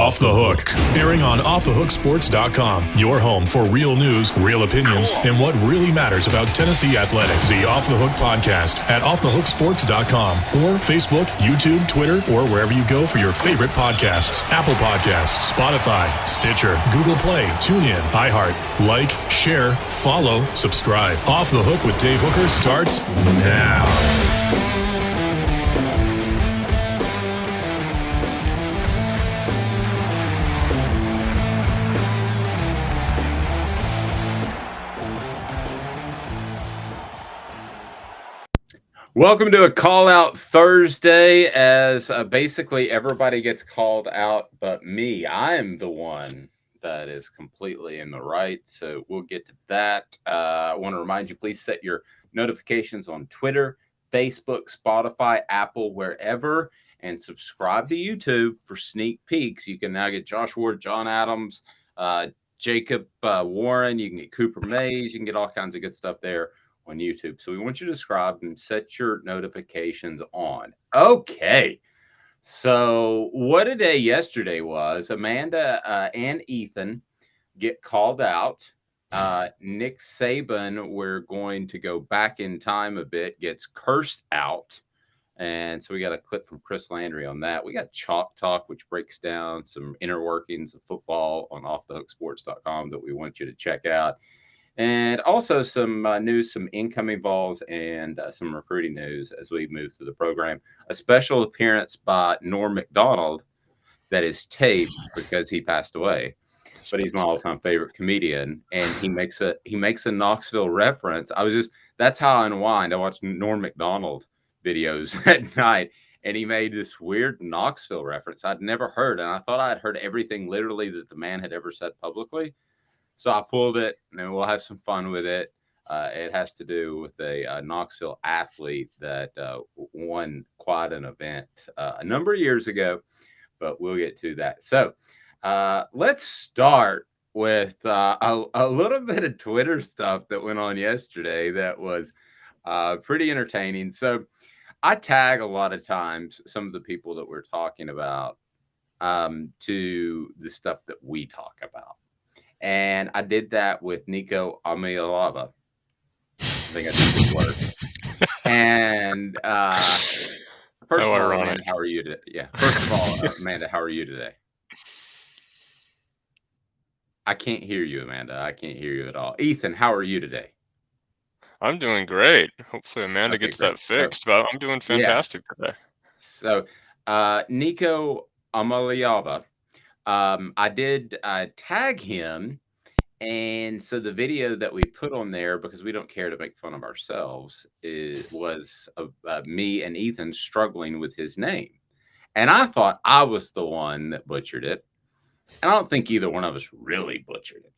Off the Hook, airing on offthehooksports.com. Your home for real news, real opinions, and what really matters about Tennessee athletics. The Off the Hook podcast at offthehooksports.com or Facebook, YouTube, Twitter, or wherever you go for your favorite podcasts. Apple Podcasts, Spotify, Stitcher, Google Play, TuneIn, iHeart. Like, share, follow, subscribe. Off the Hook with Dave Hooker starts now. Welcome to a call-out Thursday as basically everybody gets called out but me. I am the one that is completely in the right, so we'll get to that. I want to remind you, please set your notifications on Twitter, Facebook, Spotify, Apple, wherever, and subscribe to YouTube for sneak peeks. You can now get Josh Ward, John Adams, Jacob Warren. You can get Cooper Mays. You can get all kinds of good stuff there on YouTube. So we want you to subscribe and set your notifications on. Okay. So what a day yesterday was. Amanda and Ethan get called out. Nick Saban, we're going to go back in time a bit, gets cursed out. And so we got a clip from Chris Landry on that. We got Chalk Talk, which breaks down some inner workings of football on offthehooksports.com that we want you to check out. And also some news, some incoming balls, and some recruiting news as we move through the program. A special appearance by Norm Macdonald that is taped because he passed away, but he's my all-time favorite comedian, and he makes a Knoxville reference. That's how I unwind. I watch Norm Macdonald videos at night, and he made this weird Knoxville reference I'd never heard, and I thought I had heard everything literally that the man had ever said publicly. So I pulled it, and we'll have some fun with it. It has to do with a Knoxville athlete that won quite an event a number of years ago, but we'll get to that. So let's start with a little bit of Twitter stuff that went on yesterday that was pretty entertaining. So I tag a lot of times some of the people that we're talking about to the stuff that we talk about. And I did that with Nico Amialava. I think that's a good word. And first of all, Amanda, how are you today? Yeah. First of all, Amanda, how are you today? I can't hear you, Amanda. I can't hear you at all. Ethan, how are you today? I'm doing great. Hopefully Amanda gets that fixed, but I'm doing fantastic today. So Nico Amialava. I did tag him, and so the video that we put on there, because we don't care to make fun of ourselves, was me and Ethan struggling with his name. And I thought I was the one that butchered it. And I don't think either one of us really butchered it.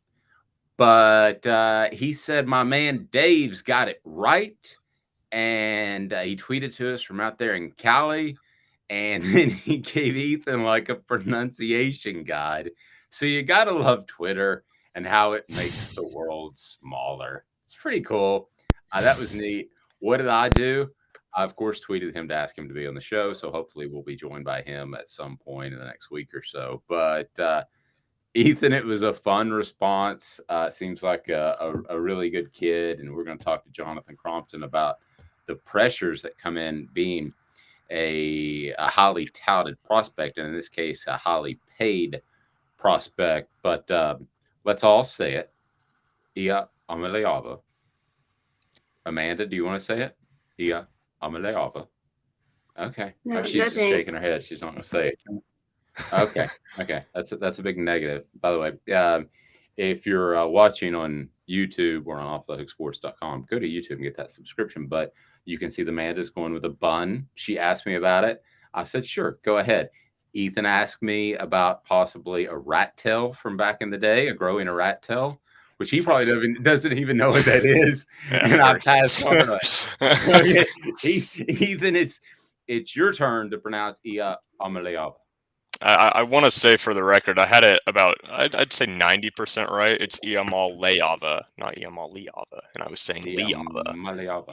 But he said, my man Dave's got it right. And he tweeted to us from out there in Cali. And then he gave Ethan like a pronunciation guide. So you got to love Twitter and how it makes the world smaller. It's pretty cool. That was neat. What did I do? I, of course, tweeted him to ask him to be on the show. So hopefully we'll be joined by him at some point in the next week or so. But Ethan, it was a fun response. Seems like a really good kid. And we're going to talk to Jonathan Crompton about the pressures that come in being a highly touted prospect, and in this case, a highly paid prospect. But let's all say it. Ia Amialava. Amanda, do you want to say it? Ia Amialava. Okay. No, She's shaking her head. She's not going to say it. Okay. That's a big negative. By the way, if you're watching on YouTube or on offthehooksports.com, go to YouTube and get that subscription. But you can see the Amanda's going with a bun. She asked me about it. I said, sure, go ahead. Ethan asked me about possibly a rat tail from back in the day, growing a rat tail, which he probably doesn't even know what that is. And I passed on it. Okay. Ethan, it's your turn to pronounce Ia Amialava. I want to say for the record, I had it about, I'd say 90% right. It's Amialava, not Amialava. And I was saying Amialava.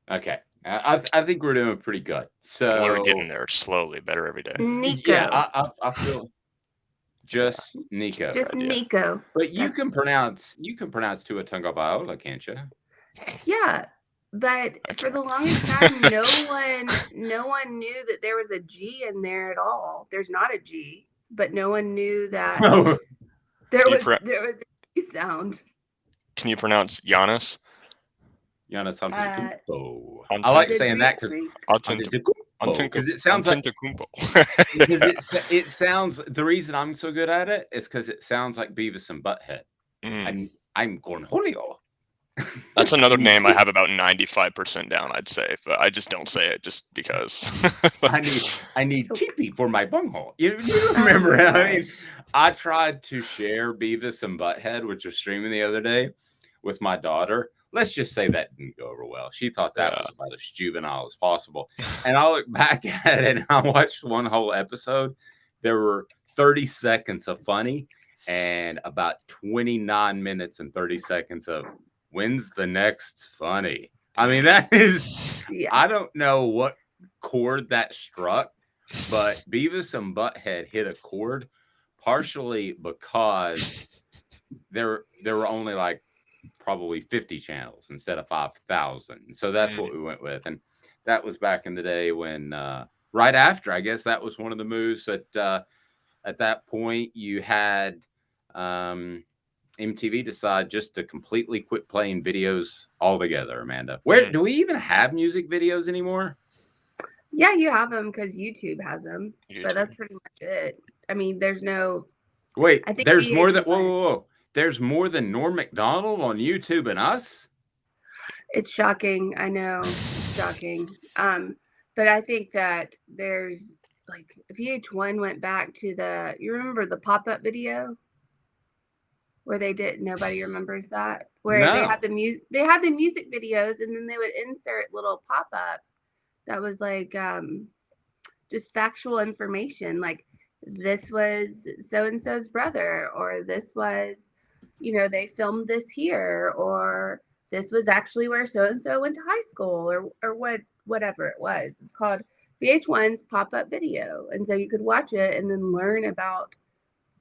Okay. I think we're doing pretty good. So we're getting there slowly, better every day. Nico. Yeah, I feel Just Nico. Just Nico. But you can pronounce Tua Tagovailoa, can't you? Yeah. But for the longest time, no one knew that there was a G in there at all. There's not a G, but no one knew that there was a G sound. Can you pronounce Giannis? Giannis Antetokounmpo. I like saying that because it sounds like it sounds. The reason I'm so good at it is because it sounds like Beavis and Butthead. I'm Cornholio. That's another name I have about 95% down, I'd say, but I just don't say it just because. I need teepee for my bunghole. You remember? I tried to share Beavis and Butthead, which was streaming the other day, with my daughter. Let's just say that didn't go over well. She thought that was about as juvenile as possible. And I look back at it and I watched one whole episode. There were 30 seconds of funny and about 29 minutes and 30 seconds of when's the next funny. I mean, that is, I don't know what chord that struck, but Beavis and Butthead hit a chord partially because there were only like probably 50 channels instead of 5,000. So that's what we went with. And that was back in the day when right after, I guess that was one of the moves that at that point you had MTV decide just to completely quit playing videos altogether. Amanda, where do we even have music videos anymore? Yeah, you have them because YouTube has them, but that's pretty much it. I mean, there's no. Wait, I think there's more than whoa. There's more than Norm Macdonald on YouTube and us. It's shocking. I know, shocking. But I think that there's like VH1 went back to you remember the pop-up video where they did, nobody remembers that, where they had the music videos and then they would insert little pop-ups that was like just factual information, like this was so-and-so's brother, or this was, they filmed this here, or this was actually where so-and-so went to high school, or whatever it was. It's called VH1's pop-up video. And so you could watch it and then learn about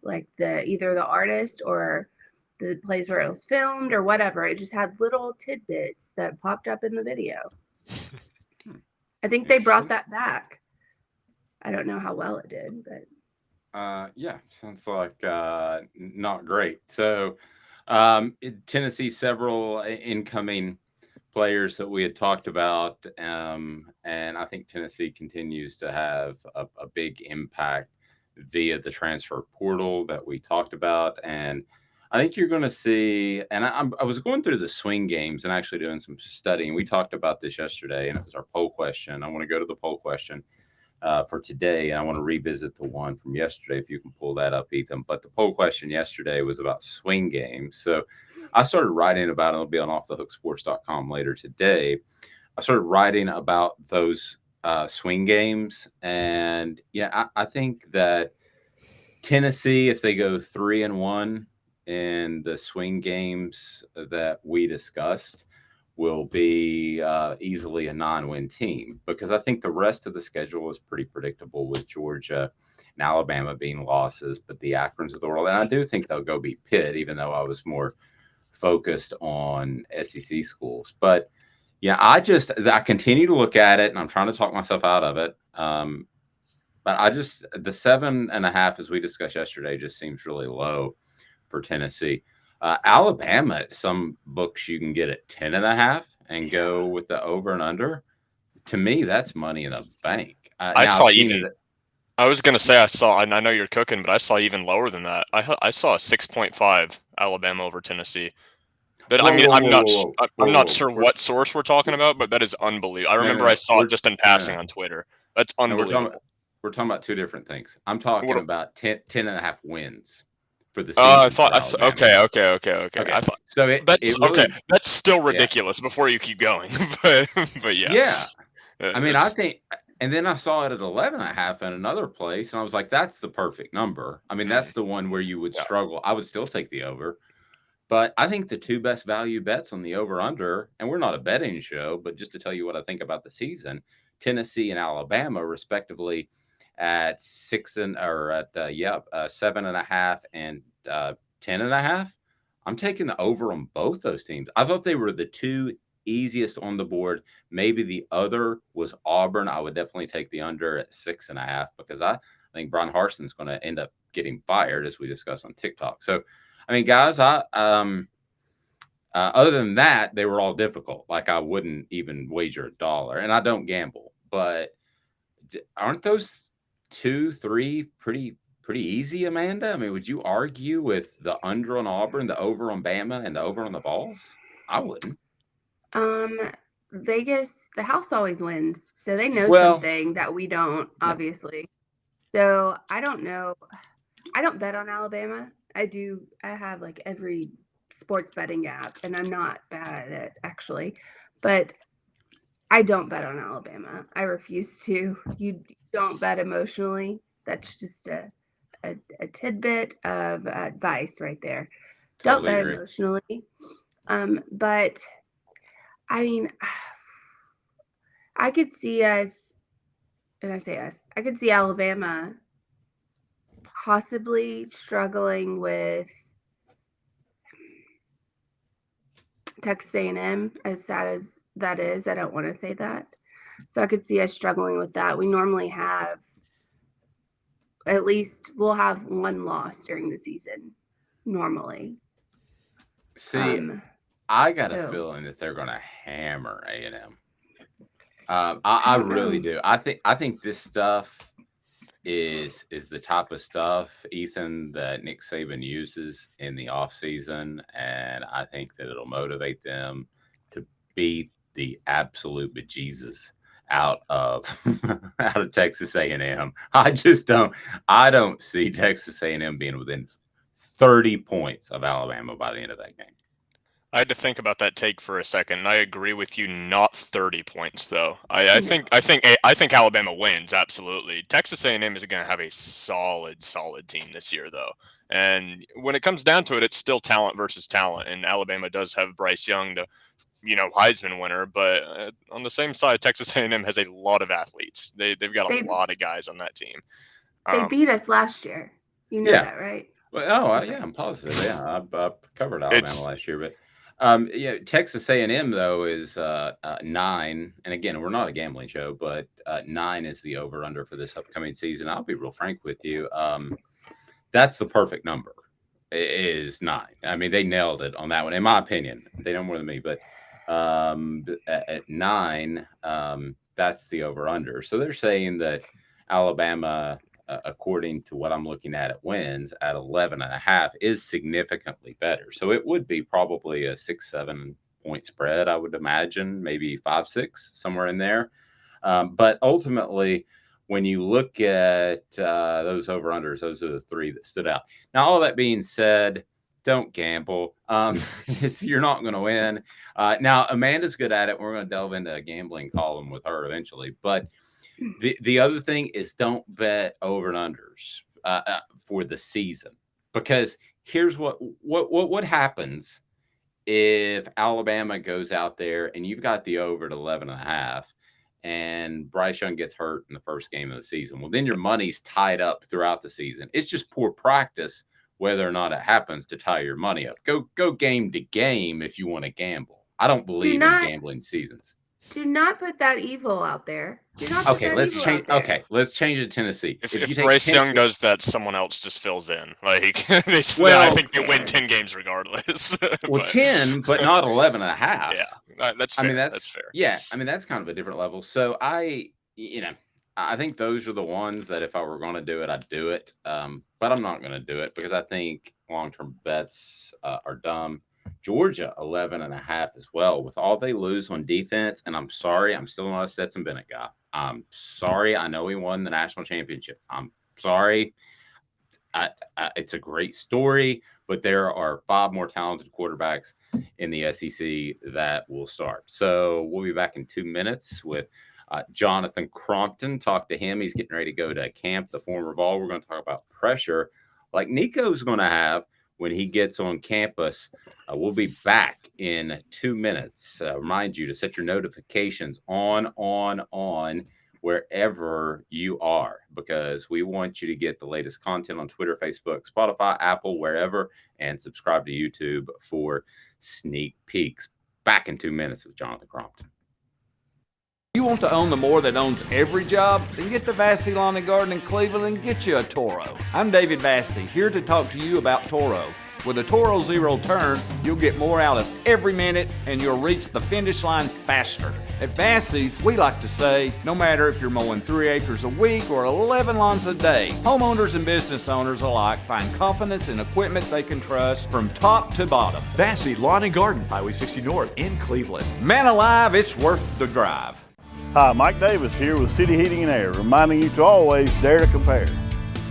like either the artist or the place where it was filmed or whatever. It just had little tidbits that popped up in the video. I think they brought that back. I don't know how well it did, but sounds like not great. So Tennessee, several incoming players that we had talked about, and I think Tennessee continues to have a big impact via the transfer portal that we talked about. And I think you're going to see, and I was going through the swing games and actually doing some studying. We talked about this yesterday, and it was our poll question. I want to go to the poll question for today, and I want to revisit the one from yesterday, if you can pull that up, Ethan. But the poll question yesterday was about swing games. So I started writing about it. It'll be on offthehooksports.com later today. I started writing about those swing games. And I think that Tennessee, if they go 3-1 in the swing games that we discussed, will be easily a non-win team, because I think the rest of the schedule is pretty predictable with Georgia and Alabama being losses, but the Akrons of the world. And I do think they'll go beat Pitt, even though I was more focused on SEC schools. But I continue to look at it, and I'm trying to talk myself out of it. But the 7.5, as we discussed yesterday, just seems really low for Tennessee. Alabama, at some books you can get at 10.5 and go with the over and under. To me, that's money in the bank. I was going to say and I know you're cooking, but I saw even lower than that. I saw a 6.5 Alabama over Tennessee. But I'm not sure what source we're talking about, but that is unbelievable. I remember I saw it just in passing on Twitter. That's unbelievable. We're talking about two different things. I'm talking about 10.5 wins for the season. Okay. I thought so. That's still ridiculous. Before you keep going, but yeah. Yeah. I mean, I think, and then I saw it at 11.5 in another place, and I was like, that's the perfect number. I mean, that's the one where you would struggle. I would still take the over. But I think the two best value bets on the over-under, and we're not a betting show, but just to tell you what I think about the season, Tennessee and Alabama, respectively, at 7.5 and 10.5. I'm taking the over on both those teams. I thought they were the two easiest on the board. Maybe the other was Auburn. I would definitely take the under at 6.5 because I think Brian Harson's going to end up getting fired, as we discussed on TikTok. So, I mean, guys, other than that, they were all difficult. Like I wouldn't even wager $1, and I don't gamble. But aren't those 2, 3 pretty easy, Amanda? I mean, would you argue with the under on Auburn, the over on Bama, and the over on the Vols? I wouldn't. Vegas, the house always wins, so they know Well, something that we don't, obviously. So I don't know. I don't bet on Alabama. I have like every sports betting app, and I'm not bad at it actually, but I don't bet on Alabama. I refuse to. You don't bet emotionally. That's just a tidbit of advice right there. Don't totally bet agree. emotionally. But I mean, I could see us, and I say us, I could see Alabama possibly struggling with Texas A&M, as sad as that is. I don't want to say that. So I could see us struggling with that. We normally have we'll have one loss during the season, normally. See, I got a feeling that they're going to hammer A&M. I really do. I think this stuff is the type of stuff, Ethan, that Nick Saban uses in the offseason, and I think that it'll motivate them to beat the absolute bejesus out of Texas A&M. I don't see Texas A&M being within 30 points of Alabama by the end of that game. I had to think about that take for a second, and I agree with you. Not 30 points, though. I think Alabama wins absolutely. Texas A&M is going to have a solid team this year, though. And when it comes down to it, it's still talent versus talent. And Alabama does have Bryce Young, the Heisman winner, but on the same side, Texas A&M has a lot of athletes. They've got a lot of guys on that team. They beat us last year. You know that, right? Well, yeah, I'm positive. Yeah, I covered Alabama last year, but. Texas A&M though is 9, and again, we're not a gambling show, but 9 is the over/under for this upcoming season. I'll be real frank with you. That's the perfect number. It is 9. I mean, they nailed it on that one, in my opinion. They know more than me, but at 9, that's the over/under. So they're saying that Alabama, according to what I'm looking at wins at 11.5 is significantly better. So it would be probably a 6-7 point spread, I would imagine, maybe 5-6, somewhere in there. But ultimately, when you look at those over-unders, those are the 3 that stood out. Now, all that being said, don't gamble. You're not going to win. Now, Amanda's good at it. We're going to delve into a gambling column with her eventually. But the other thing is don't bet over and unders for the season, because here's what happens if Alabama goes out there and you've got the over at 11.5 and Bryce Young gets hurt in the first game of the season. Well, then your money's tied up throughout the season. It's just poor practice whether or not it happens to tie your money up. Go game to game if you want to gamble. I don't believe in gambling seasons. Do not put that evil out there. Let's change. Okay, let's change it to Tennessee. If Bryce Young does that, someone else just fills in. Like I think they win 10 games regardless. Well, 10, but not 11.5. Yeah, that's fair. I mean, that's fair. Yeah, I mean that's kind of a different level. So I think those are the ones that if I were going to do it, I'd do it. But I'm not going to do it because I think long-term bets are dumb. Georgia 11.5 as well, with all they lose on defense. And I'm sorry, I'm still not a Stetson Bennett guy. I'm sorry. I know he won the national championship. I'm sorry. It's a great story, but there are 5 more talented quarterbacks in the SEC that will start. So we'll be back in 2 minutes with Jonathan Crompton. Talk to him. He's getting ready to go to camp, the former Vol. We're going to talk about pressure like Nico's going to have when he gets on campus. We'll be back in 2 minutes. Remind you to set your notifications on. wherever you are, because we want you to get the latest content on Twitter, Facebook, Spotify, Apple, wherever, and subscribe to YouTube for sneak peeks. Back in 2 minutes with Jonathan Crompton. You want to own the more that owns every job? Then get to Vassy Lawn and Garden in Cleveland and get you a Toro. I'm David Vassy, here to talk to you about Toro. With a Toro Zero Turn, you'll get more out of every minute and you'll reach the finish line faster. At Vassy's, we like to say, no matter if you're mowing 3 acres a week or 11 lawns a day, homeowners and business owners alike find confidence in equipment they can trust from top to bottom. Vassy Lawn and Garden, Highway 60 North in Cleveland. Man alive, it's worth the drive. Hi, Mike Davis here with City Heating and Air, reminding you to always dare to compare.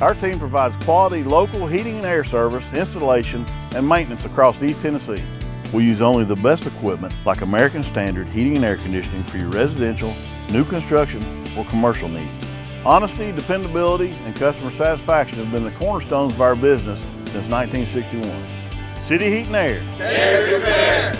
Our team provides quality local heating and air service, installation, and maintenance across East Tennessee. We use only the best equipment like American Standard heating and air conditioning for your residential, new construction, or commercial needs. Honesty, dependability, and customer satisfaction have been the cornerstones of our business since 1961. City Heat and Air. Dare to compare.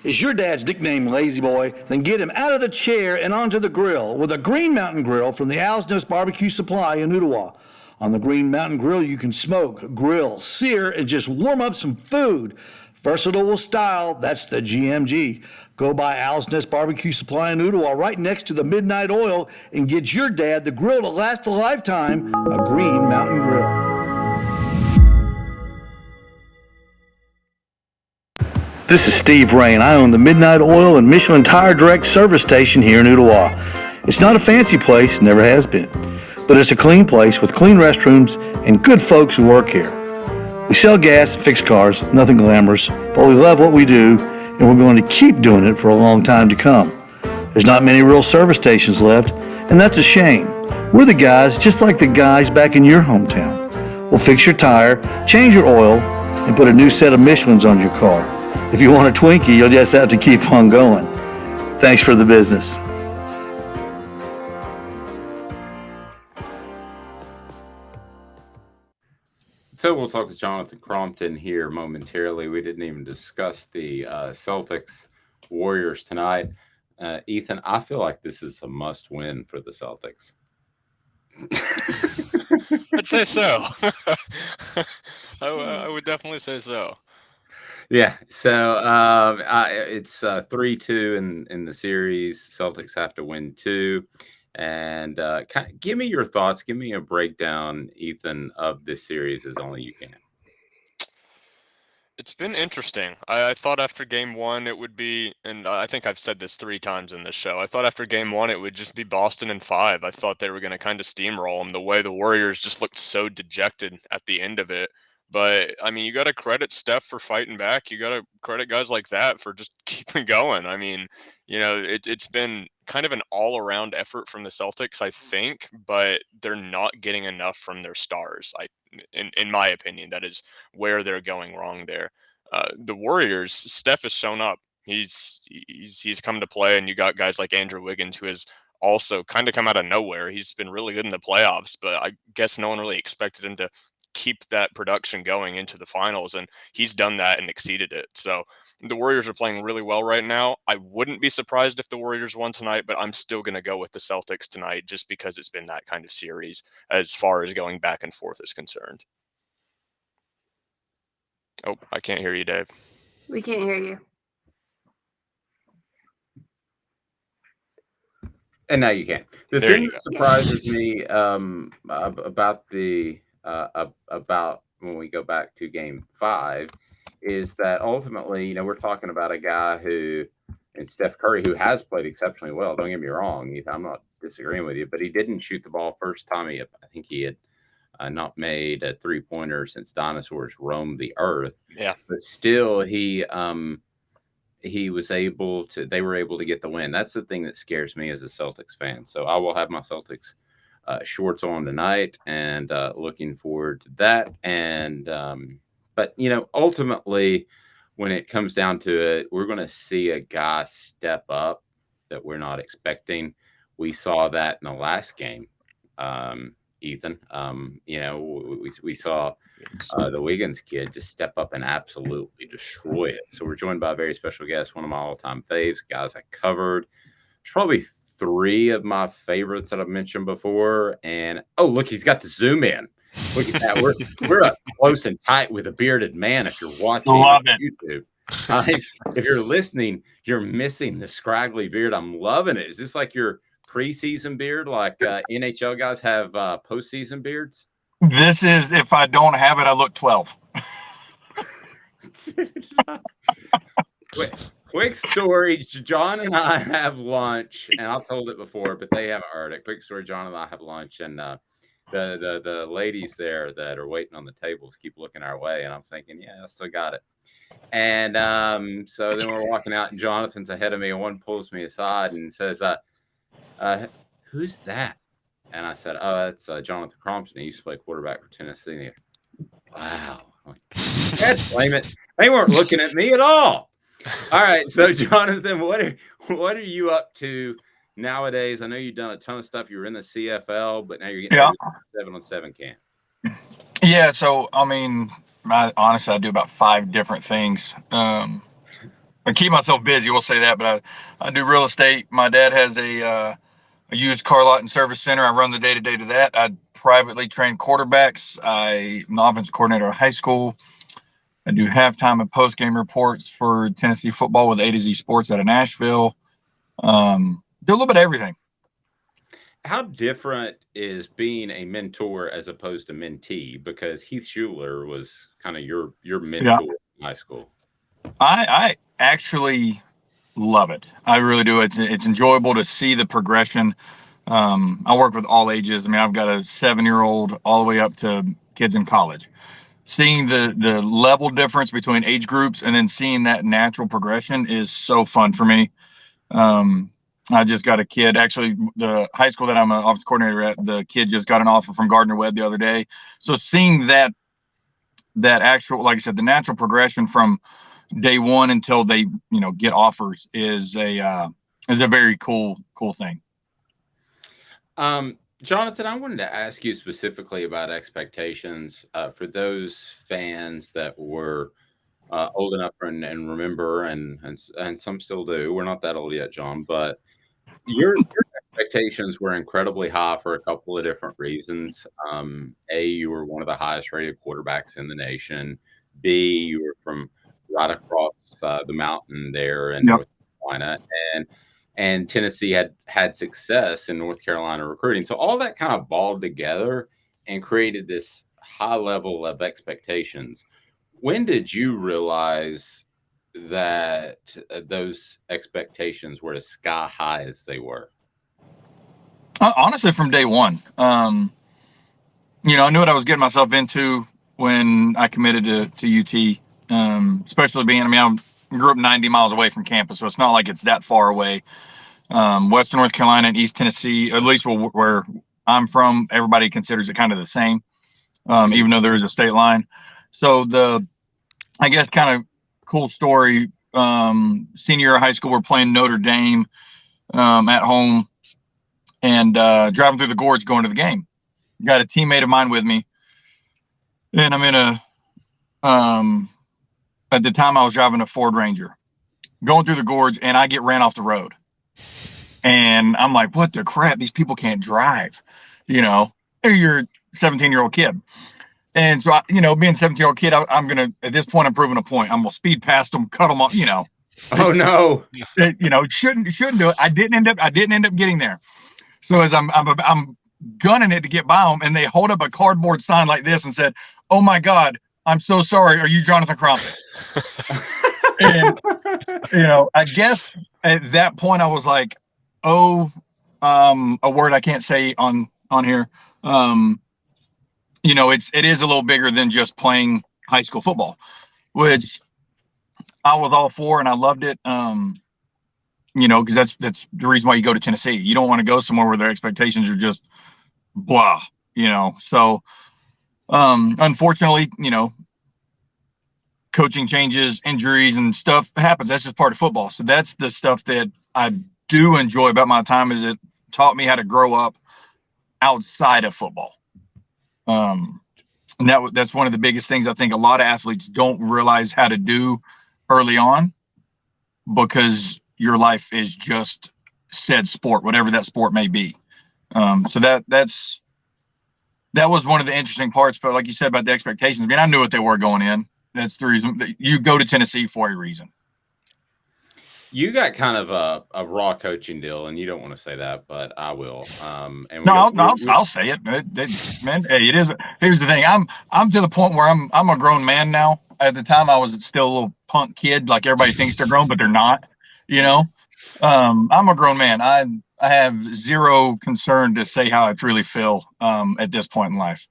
Is your dad's nickname Lazy Boy? Then get him out of the chair and onto the grill with a Green Mountain Grill from the Owl's Nest Barbecue Supply in Ottawa. On the Green Mountain Grill, you can smoke, grill, sear, and just warm up some food. Versatile with style, that's the GMG. Go by Owl's Nest Barbecue Supply in Ottawa right next to the Midnight Oil and get your dad the grill to last a lifetime, a Green Mountain Grill. This is Steve Rain. I own the Midnight Oil and Michelin Tire Direct service station here in Ottawa. It's not a fancy place, never has been, but it's a clean place with clean restrooms and good folks who work here. We sell gas and fix cars, nothing glamorous, but we love what we do and we're going to keep doing it for a long time to come. There's not many real service stations left, and that's a shame. We're the guys just like the guys back in your hometown. We'll fix your tire, change your oil, and put a new set of Michelins on your car. If you want a Twinkie, you'll just have to keep on going. Thanks for the business. So we'll talk to Jonathan Crompton here momentarily. We didn't even discuss the Celtics Warriors tonight. Ethan, I feel like this is a must win for the Celtics. I'd say so. I would definitely say so. Yeah, so it's 3-2 in the series. Celtics have to win 2. And give me your thoughts. Give me a breakdown, Ethan, of this series as only you can. It's been interesting. I thought after game 1 it would be, and I think I've said this 3 times in this show, I thought after game 1 it would just be Boston in 5. I thought they were going to kind of steamroll them the way the Warriors just looked so dejected at the end of it. But, I mean, you got to credit Steph for fighting back. You got to credit guys like that for just keeping going. I mean, you know, it's been kind of an all-around effort from the Celtics, I think, but they're not getting enough from their stars. In my opinion, that is where they're going wrong there. The Warriors, Steph has shown up. He's come to play, and you got guys like Andrew Wiggins, who has also kind of come out of nowhere. He's been really good in the playoffs, but I guess no one really expected him to keep that production going into the finals, and he's done that and exceeded it. So the Warriors are playing really well right now. I wouldn't be surprised if the Warriors won tonight, but I'm still going to go with the Celtics tonight just because it's been that kind of series as far as going back and forth is concerned. Oh, I can't hear you, Dave. We can't hear you. And now you can. The There thing you that go. surprises me about when we go back to game 5 is that ultimately, you know, we're talking about a guy who, and Steph Curry, who has played exceptionally well. Don't get me wrong, Ethan, I'm not disagreeing with you, but he didn't shoot the ball first time. I think he had not made a 3-pointer since dinosaurs roamed the earth. Yeah. But still, he was able to. They were able to get the win. That's the thing that scares me as a Celtics fan. So I will have my Celtics shorts on tonight, and looking forward to that. And but you know, ultimately, when it comes down to it, we're going to see a guy step up that we're not expecting. We saw that in the last game. Ethan. We saw the Wiggins kid just step up and absolutely destroy it. So we're joined by a very special guest, one of my all-time faves, guys I covered. There's probably 3 of my favorites that I've mentioned before. And look, he's got the zoom in. Look at that. We're up close and tight with a bearded man. If you're watching on YouTube, if you're listening, you're missing the scraggly beard. I'm loving it. Is this like your preseason beard, like NHL guys have postseason beards? This is, if I don't have it, I look 12. Quick story. John and I have lunch, and I've told it before, but they haven't heard it. Quick story. John and I have lunch, and the ladies there that are waiting on the tables keep looking our way, and I'm thinking, yeah, I still got it. And so then we're walking out, and Jonathan's ahead of me, and one pulls me aside and says, who's that? And I said, that's Jonathan Crompton. He used to play quarterback for Tennessee. Wow. Can't blame it. They weren't looking at me at all. All right. So, Jonathan, what are you up to nowadays? I know you've done a ton of stuff. You were in the CFL, but now you're getting 7-on-7 camp. Yeah. So, I mean, honestly, I do about 5 different things. I keep myself busy, we'll say that, but I do real estate. My dad has a used car lot and service center. I run the day-to-day to that. I privately train quarterbacks. I'm the offensive coordinator at high school. I do halftime and post-game reports for Tennessee football with A to Z Sports out of Nashville. Do a little bit of everything. How different is being a mentor as opposed to mentee? Because Heath Schuler was kind of your mentor in high school. I actually love it. I really do. It's enjoyable to see the progression. I work with all ages. I mean, I've got a 7-year-old all the way up to kids in college. Seeing the level difference between age groups and then seeing that natural progression is so fun for me. I just got a kid, actually, the high school that I'm an office coordinator at, the kid just got an offer from Gardner-Webb the other day. So seeing that actual, like I said, the natural progression from day one until they, get offers is a very cool thing. Jonathan, I wanted to ask you specifically about expectations for those fans that were old enough and remember, and some still do. We're not that old yet, John, but your expectations were incredibly high for a couple of different reasons. You were one of the highest rated quarterbacks in the nation. B, you were from right across the mountain there in North Carolina, and Tennessee had success in North Carolina recruiting. So all that kind of balled together and created this high level of expectations. When did you realize that those expectations were as sky high as they were? Honestly, from day one. I knew what I was getting myself into when I committed to UT, especially I grew up 90 miles away from campus, so it's not like it's that far away. Western North Carolina and East Tennessee, at least where I'm from, everybody considers it kind of the same, even though there is a state line. So I guess kind of cool story, senior year of high school, we're playing Notre Dame at home and driving through the gorge going to the game. Got a teammate of mine with me, and I'm in at the time I was driving a Ford Ranger going through the gorge, and I get ran off the road. And I'm like, what the crap? These people can't drive, You're a 17-year-old kid. And so, being a 17-year-old kid, I'm going to, at this point, I'm proving a point. I'm going to speed past them, cut them off, Oh, no. Shouldn't do it. I didn't end up getting there. So as I'm gunning it to get by them, and they hold up a cardboard sign like this and said, "Oh, my God, I'm so sorry. Are you Jonathan Crompton?" And, I guess at that point I was like, a word I can't say on here. It is a little bigger than just playing high school football, which I was all for, and I loved it. Because that's the reason why you go to Tennessee. You don't want to go somewhere where their expectations are just blah, So, unfortunately, coaching changes, injuries, and stuff happens. That's just part of football. So that's the stuff that I do enjoy about my time, is it taught me how to grow up outside of football. And that's one of the biggest things I think a lot of athletes don't realize how to do early on, because your life is just said sport, whatever that sport may be. So that was one of the interesting parts. But like you said about the expectations, I mean, I knew what they were going in. That's the reason that you go to Tennessee for a reason. You got kind of a raw coaching deal, and you don't want to say that, but I will. I'll say it. Man, hey, it is. Here's the thing. I'm to the point where I'm a grown man now. At the time, I was still a little punk kid. Like everybody thinks they're grown, but they're not. You know, I'm a grown man. I have zero concern to say how I truly feel at this point in life.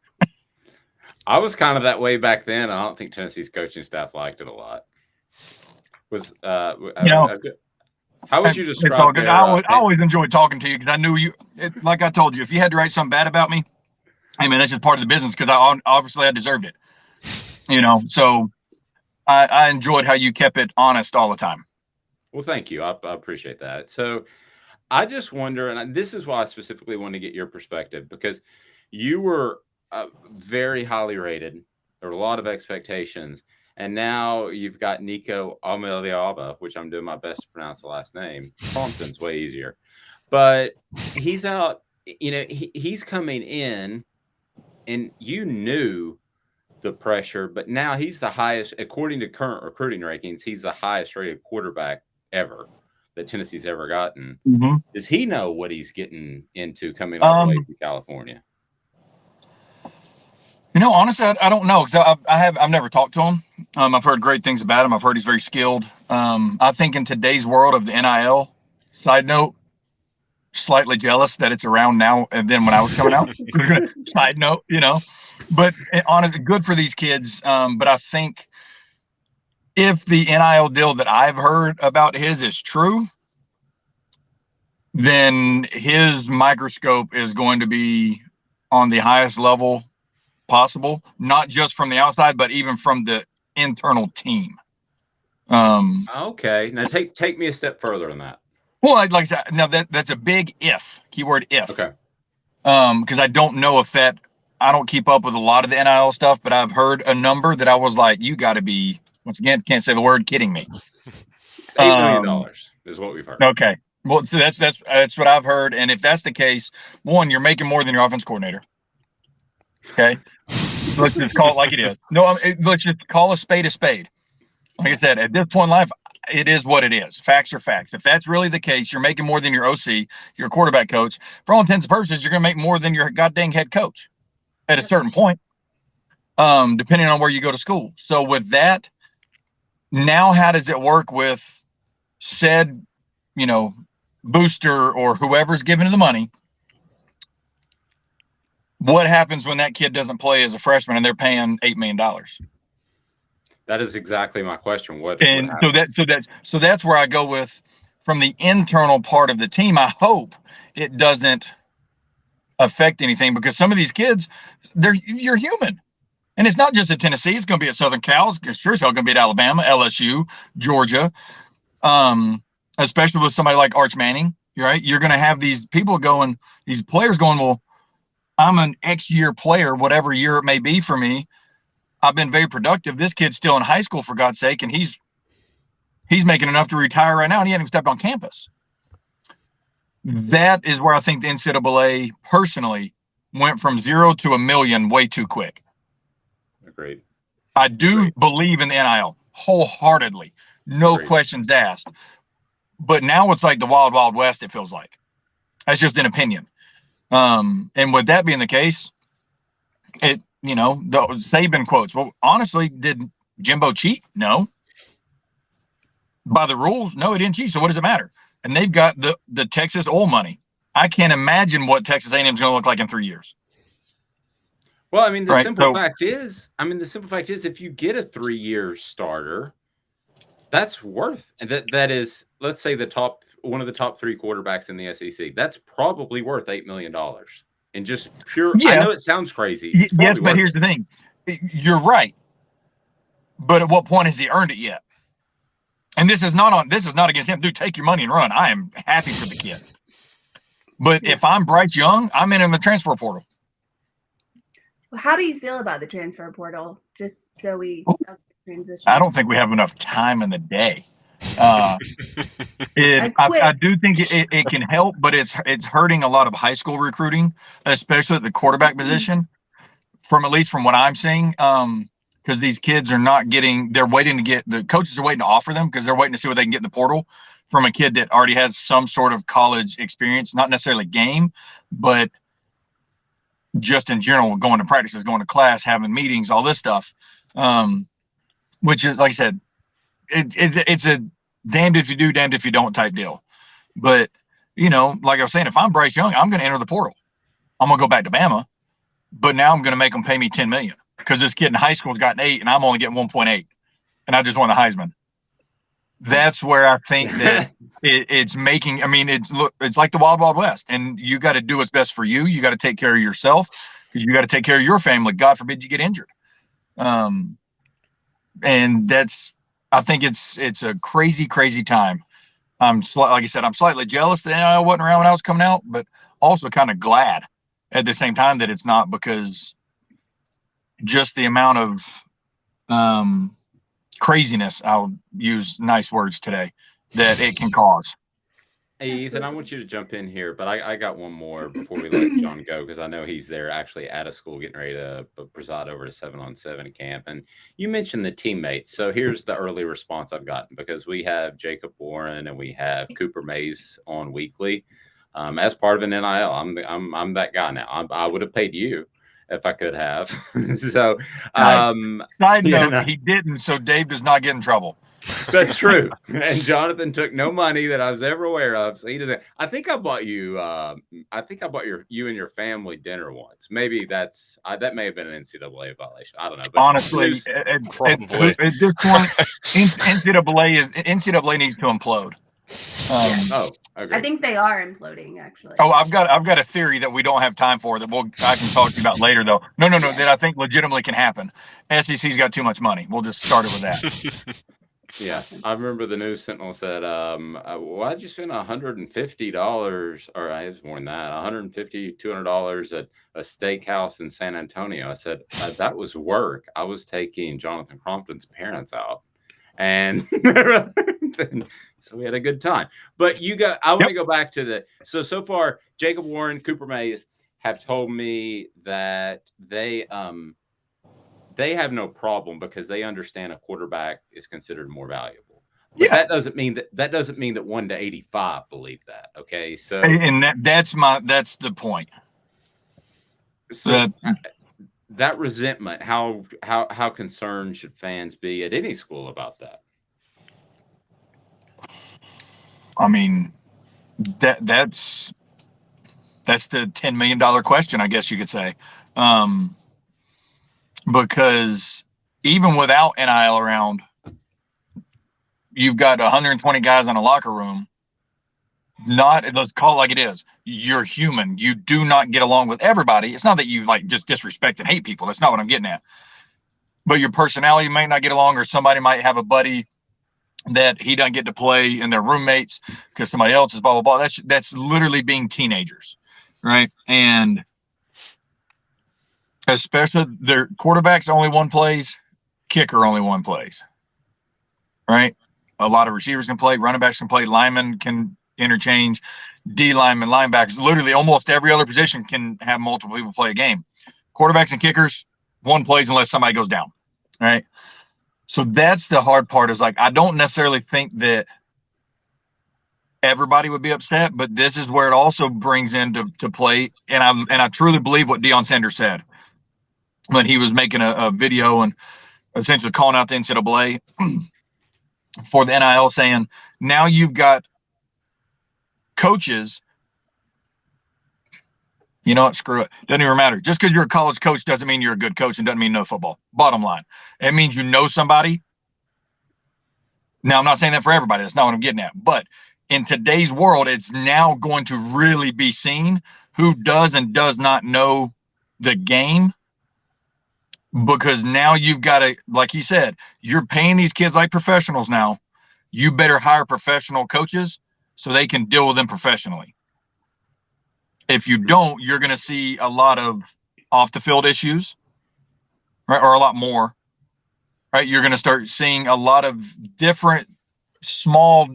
I was kind of that way back then. I don't think Tennessee's coaching staff liked it a lot. How would you describe it? I always enjoyed talking to you because I knew you. Like I told you, if you had to write something bad about me, I mean, that's just part of the business because I deserved it. You know, so I enjoyed how you kept it honest all the time. Well, thank you. I appreciate that. So I just wonder, and this is why I specifically want to get your perspective, because you were very highly rated. There were a lot of expectations. And now you've got Nico Ameliava, which I'm doing my best to pronounce the last name. Crompton's way easier. But he's out, you know, he's coming in, and you knew the pressure, but now he's the highest, according to current recruiting rankings, he's the highest rated quarterback ever that Tennessee's ever gotten. Mm-hmm. Does he know what he's getting into coming all the way to California? You know, honestly, I don't know, because I've never talked to him. I've heard great things about him. I've heard he's very skilled. I think in today's world of the NIL, side note, slightly jealous that it's around now and then when I was coming out. Side note, you know, but honestly, good for these kids. But I think if the NIL deal that I've heard about his is true, then his microscope is going to be on the highest level possible, not just from the outside, but even from the internal team. Okay. Now take me a step further on that. Well, like I said, now that's a big if, keyword if. Okay. Because I don't know if I don't keep up with a lot of the NIL stuff, but I've heard a number that I was like, you got to be, once again, can't say the word, kidding me. $8 million is what we've heard. Okay. Well, so that's what I've heard. And if that's the case, one, you're making more than your offense coordinator. Okay. Let's just call it like it is. No, let's just call a spade a spade. Like I said, at this point in life, it is what it is. Facts are facts. If that's really the case, you're making more than your OC, your quarterback coach. For all intents and purposes, you're going to make more than your goddamn head coach at a certain point, depending on where you go to school. So with that, now how does it work with said, you know, booster or whoever's giving the money? What happens when that kid doesn't play as a freshman and they're paying $8 million? That is exactly my question. So that's where I go with, from the internal part of the team. I hope it doesn't affect anything, because some of these kids, you're human, and it's not just at Tennessee. It's going to be at Southern Cal. It's sure as hell going to be at Alabama, LSU, Georgia, especially with somebody like Arch Manning. Right? You're going to have these people going, these players going, well, I'm an X year player, whatever year it may be for me. I've been very productive. This kid's still in high school, for God's sake, and he's making enough to retire right now, and he hasn't even stepped on campus. That is where I think the NCAA personally went from 0 to $1 million way too quick. Agreed. I do believe in the NIL wholeheartedly, no questions asked. But now it's like the wild, wild west, it feels like. That's just an opinion. And with that being the case, the Saban quotes. Well, honestly, did Jimbo cheat? No. By the rules, no, he didn't cheat. So what does it matter? And they've got the Texas oil money. I can't imagine what Texas A&M is going to look like in 3 years. Well, I mean, the simple fact is, if you get a 3-year starter, that's worth that is, let's say one of the top 3 quarterbacks in the SEC. That's probably worth $8 million. And just pure, I know it sounds crazy. Yes, but here's the thing. You're right. But at what point has he earned it yet? And this is not against him. Dude, take your money and run. I am happy for the kid. But if I'm Bryce Young, I'm in the transfer portal. How do you feel about the transfer portal? Just so we transition. I don't think we have enough time in the day. I do think it can help, but it's hurting a lot of high school recruiting, especially at the quarterback position. At least from what I'm seeing, because these kids are not getting. They're waiting to get. The coaches are waiting to offer them because they're waiting to see what they can get in the portal from a kid that already has some sort of college experience, not necessarily game, but just in general, going to practices, going to class, having meetings, all this stuff. Which is, like I said, it's a damned if you do, damned if you don't type deal. But, like I was saying, if I'm Bryce Young, I'm going to enter the portal. I'm going to go back to Bama. But now I'm going to make them pay me $10 million because this kid in high school's gotten 8 and I'm only getting 1.8, and I just won the Heisman. That's where I think that it's making. I mean, it's like the Wild Wild West, and you got to do what's best for you. You got to take care of yourself because you got to take care of your family. God forbid you get injured. And I think it's a crazy, crazy time. Like I said, I'm slightly jealous that I wasn't around when I was coming out, but also kind of glad at the same time that it's not, because just the amount of craziness, I'll use nice words today, that it can cause. Hey, Ethan, I want you to jump in here, but I got one more before we let John go, because I know he's there actually at a school getting ready to preside over a 7-on-7 camp. And you mentioned the teammates. So here's the early response I've gotten, because we have Jacob Warren and we have Cooper Mays on weekly. As part of an NIL, I'm that guy now. I would have paid you if I could have. So, nice. Side note, he didn't, so Dave does not get in trouble. That's true. And Jonathan took no money that I was ever aware of. So he doesn't. I think I bought you. You and your family dinner once. Maybe that may have been an NCAA violation. I don't know. But honestly, probably at this point, NCAA needs to implode. Okay. I think they are imploding, actually. Oh, I've got a theory that we don't have time for that I can talk to you about later, though. No, that I think legitimately can happen. SEC's got too much money. We'll just start it with that. Yeah, I remember the News Sentinel said, "Why'd you spend $150, or it was more than that, $150, $200 at a steakhouse in San Antonio?" I said, "That was work. I was taking Jonathan Crompton's parents out, and so we had a good time." But I want to go back to so far. Jacob Warren, Cooper Mays have told me that they have no problem because they understand a quarterback is considered more valuable. But that doesn't mean that 1 to 85 believe that. Okay, so and that's the point. So that resentment, how concerned should fans be at any school about that? I mean, that's the $10 million question, I guess you could say. Because even without NIL around, you've got 120 guys in a locker room. Let's call it like it is. You're human. You do not get along with everybody. It's not that you just disrespect and hate people. That's not what I'm getting at. But your personality might not get along, or somebody might have a buddy that he doesn't get to play and they're roommates because somebody else is blah, blah, blah. That's literally being teenagers, right? And especially their quarterbacks only one plays, kicker only one plays, right? A lot of receivers can play, running backs can play, linemen can interchange, D linemen, linebackers, literally almost every other position can have multiple people play a game. Quarterbacks and kickers, one plays unless somebody goes down, right? So that's the hard part, is I don't necessarily think that everybody would be upset, but this is where it also brings into play. And I truly believe what Deion Sanders said when he was making a video and essentially calling out the NCAA for the NIL, saying, now you've got coaches, you know what, screw it. Doesn't even matter. Just because you're a college coach doesn't mean you're a good coach, and doesn't mean no football. Bottom line. It means you know somebody. Now, I'm not saying that for everybody. That's not what I'm getting at. But in today's world, it's now going to really be seen who does and does not know the game. Because now you've got to, like he said, you're paying these kids like professionals now. You better hire professional coaches so they can deal with them professionally. If you don't, you're going to see a lot of off the field issues, right, or a lot more, right? You're going to start seeing a lot of different small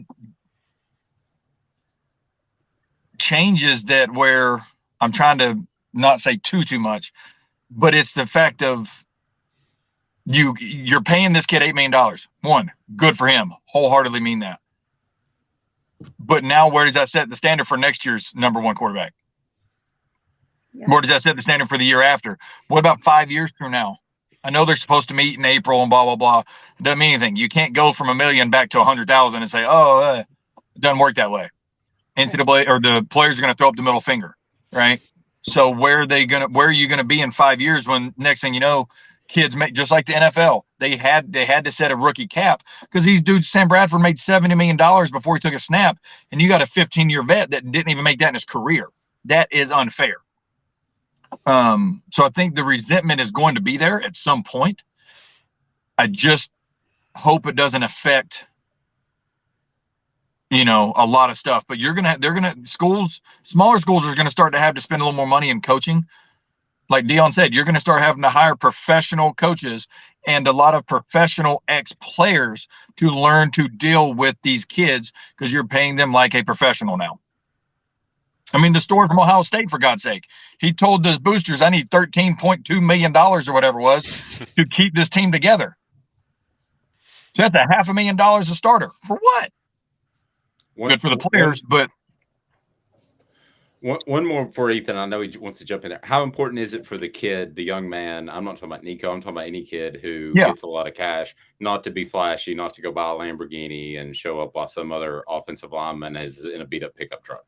changes that where I'm trying to not say too much, but it's the fact of you're paying this kid $8 million. One, good for him. Wholeheartedly mean that. But now where does that set the standard for next year's number one quarterback? Yeah. Where does that set the standard for the year after? What about 5 years from now? I know they're supposed to meet in April and blah, blah, blah. It doesn't mean anything. You can't go from $1 million back to 100,000 and say, it doesn't work that way. NCAA or the players are going to throw up the middle finger, right? So where are you going to be in 5 years when next thing you know, kids make, just like the NFL, they had to set a rookie cap because these dudes, Sam Bradford made $70 million before he took a snap, and you got a 15-year vet that didn't even make that in his career. That is unfair. So I think the resentment is going to be there at some point. I just hope it doesn't affect, a lot of stuff. But smaller schools are going to start to have to spend a little more money in coaching. Like Dion said, you're going to start having to hire professional coaches and a lot of professional ex-players to learn to deal with these kids because you're paying them like a professional now. I mean, the story from Ohio State, for God's sake, he told those boosters, I need $13.2 million or whatever it was to keep this team together. So that's $500,000 a starter. For what? Good for the players, but. One more for Ethan. I know he wants to jump in there. How important is it for the kid, the young man? I'm not talking about Nico. I'm talking about any kid who gets a lot of cash, not to be flashy, not to go buy a Lamborghini and show up while some other offensive lineman is in a beat up pickup truck.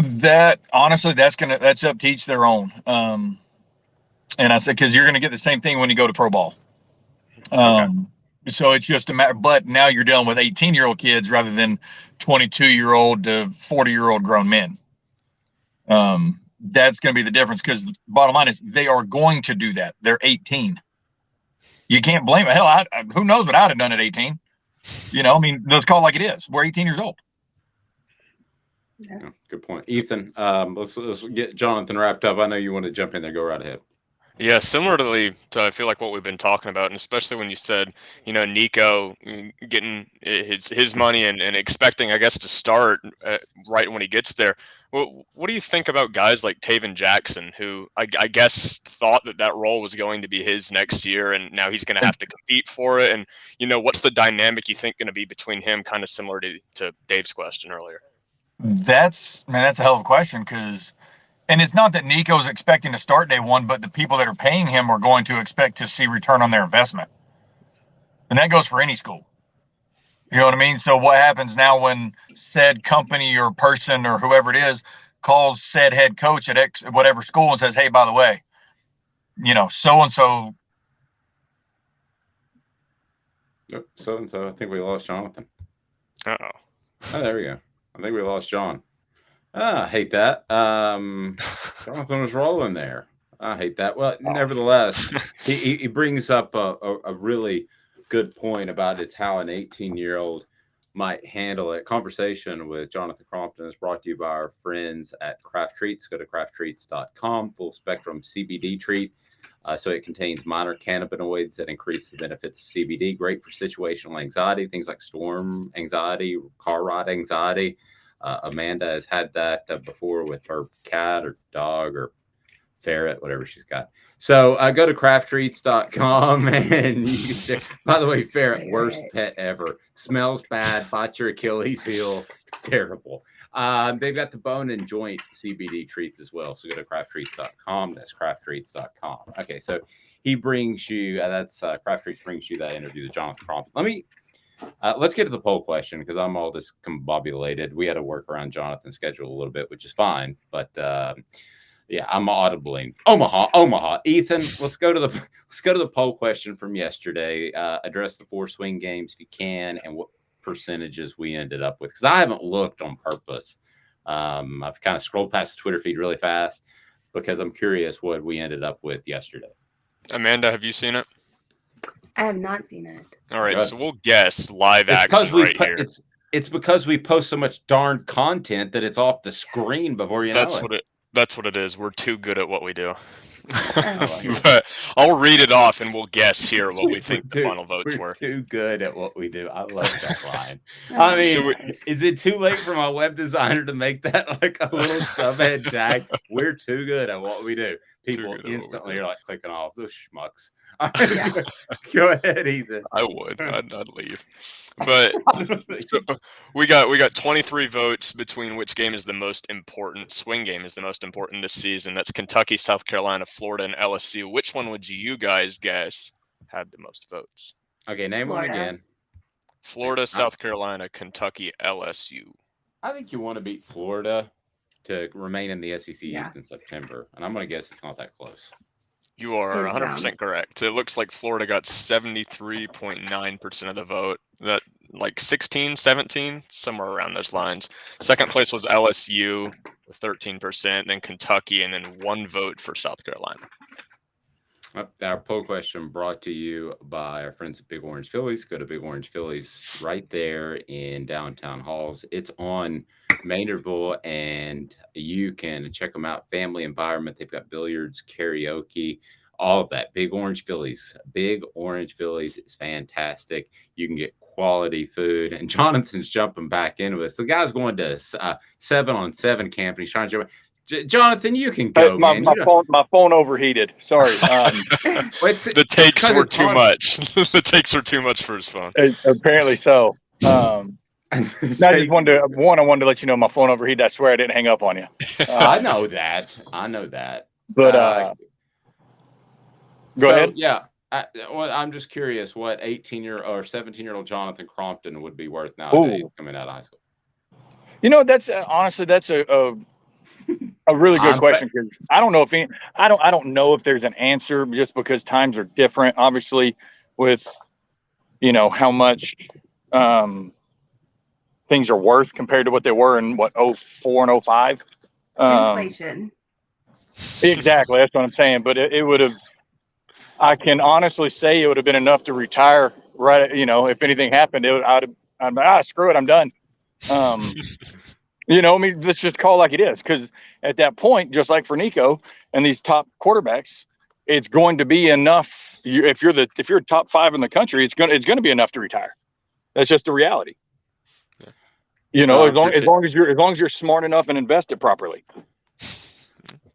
That honestly, that's up to each their own. And I said, because you're going to get the same thing when you go to pro ball. So it's just a matter, but now you're dealing with 18-year-old kids rather than 22-year-old to 40-year-old grown men. That's going to be the difference because bottom line is they are going to do that. They're 18. You can't blame it. Hell, who knows what I'd have done at 18? Let's call it like it is. We're 18 years old. Yeah. Good point. Ethan, let's get Jonathan wrapped up. I know you want to jump in there. Go right ahead. Yeah, similarly to I feel like what we've been talking about, and especially when you said, Nico getting his money and expecting, I guess, to start right when he gets there. What do you think about guys like Taven Jackson, who I guess thought that role was going to be his next year, and now he's going to have to compete for it? And, what's the dynamic you think going to be between him, kind of similar to Dave's question earlier? That's a hell of a question and it's not that Nico's expecting to start day one, but the people that are paying him are going to expect to see return on their investment. And that goes for any school. You know what I mean? So what happens now when said company or person or whoever it is calls said head coach at whatever school and says, hey, by the way, so-and-so. So-and-so, I think we lost Jonathan. Uh-oh. Oh, there we go. I think we lost John. I hate that. Jonathan was rolling there. I hate that. Well, nevertheless, he brings up a really good point about it's how an 18-year-old might handle it. Conversation with Jonathan Crompton is brought to you by our friends at Craft Treats. Go to crafttreats.com. Full spectrum CBD treat. So it contains minor cannabinoids that increase the benefits of CBD. Great for situational anxiety, things like storm anxiety, car ride anxiety. Amanda has had that before with her cat or dog or ferret, whatever she's got. So go to crafttreats.com and you can check. By the way, ferret, worst pet ever. Smells bad, bites your Achilles heel. It's terrible. They've got the bone and joint CBD treats as well. So go to crafttreats.com. That's crafttreats.com. Okay, so he brings you, Craft Treats brings you that interview with Jonathan Crompton. Let's get to the poll question because I'm all discombobulated. We had to work around Jonathan's schedule a little bit, which is fine. But I'm audibly Omaha. Ethan, let's go to the poll question from yesterday. Address the 4 swing games if you can, and what percentages we ended up with. Because I haven't looked on purpose. I've kind of scrolled past the Twitter feed really fast because I'm curious what we ended up with yesterday. Amanda, have you seen it? I have not seen it. All right, so we'll guess live action right here. It's because we post so much darn content that it's off the screen before you know it. That's what it is. We're too good at what we do. But I'll read it off and we'll guess here what we think the final votes We're were. too good at what we do. I love that line. I mean, is it too late for my web designer to make that like a little subhead tag? We're too good at what we do. People instantly are like clicking off those schmucks. Go ahead, Ethan. I would. I'd leave. But so we got 23 votes between which game is the most important. Swing game is the most important this season. That's Kentucky, South Carolina, Florida, and LSU. Which one would you guys guess had the most votes? Okay, name one again. Florida, South Carolina, Kentucky, LSU. I think you want to beat Florida to remain in the SEC East in September, and I'm going to guess it's not that close. You are 100% correct. It looks like Florida got 73.9% of the vote. That like 16, 17, somewhere around those lines. Second place was LSU with 13%, then Kentucky, and then 1 vote for South Carolina. Our poll question brought to you by our friends at Big Orange Phillies. Go to Big Orange Phillies right there in downtown Halls. It's on Maynardville, and you can check them out. Family environment. They've got billiards, karaoke, all of that. Big Orange Phillies. Big Orange Phillies is fantastic. You can get quality food. And Jonathan's jumping back into this. The guy's going to 7-on-7 camp, and he's trying to jump. Jonathan, you can go. My phone overheated. Sorry. The takes were too much. The takes are too much for his phone. Apparently so. I wanted to let you know my phone overheated. I swear I didn't hang up on you. I know that. But go ahead. Yeah. I'm just curious what 18-year or 17-year-old Jonathan Crompton would be worth nowadays coming out of high school. You know, that's honestly a really good question, because I don't know if there's an answer, just because times are different, obviously, with how much things are worth compared to what they were in 04 and 05. Inflation. Exactly, that's what I'm saying. But it would have. I can honestly say it would have been enough to retire. Right, if anything happened, screw it, I'm done. Let's just call it like it is, because at that point, just like for Nico and these top quarterbacks, it's going to be enough. If you're top 5 in the country, it's going to be enough to retire. That's just the reality. As long as you're smart enough and invest it properly,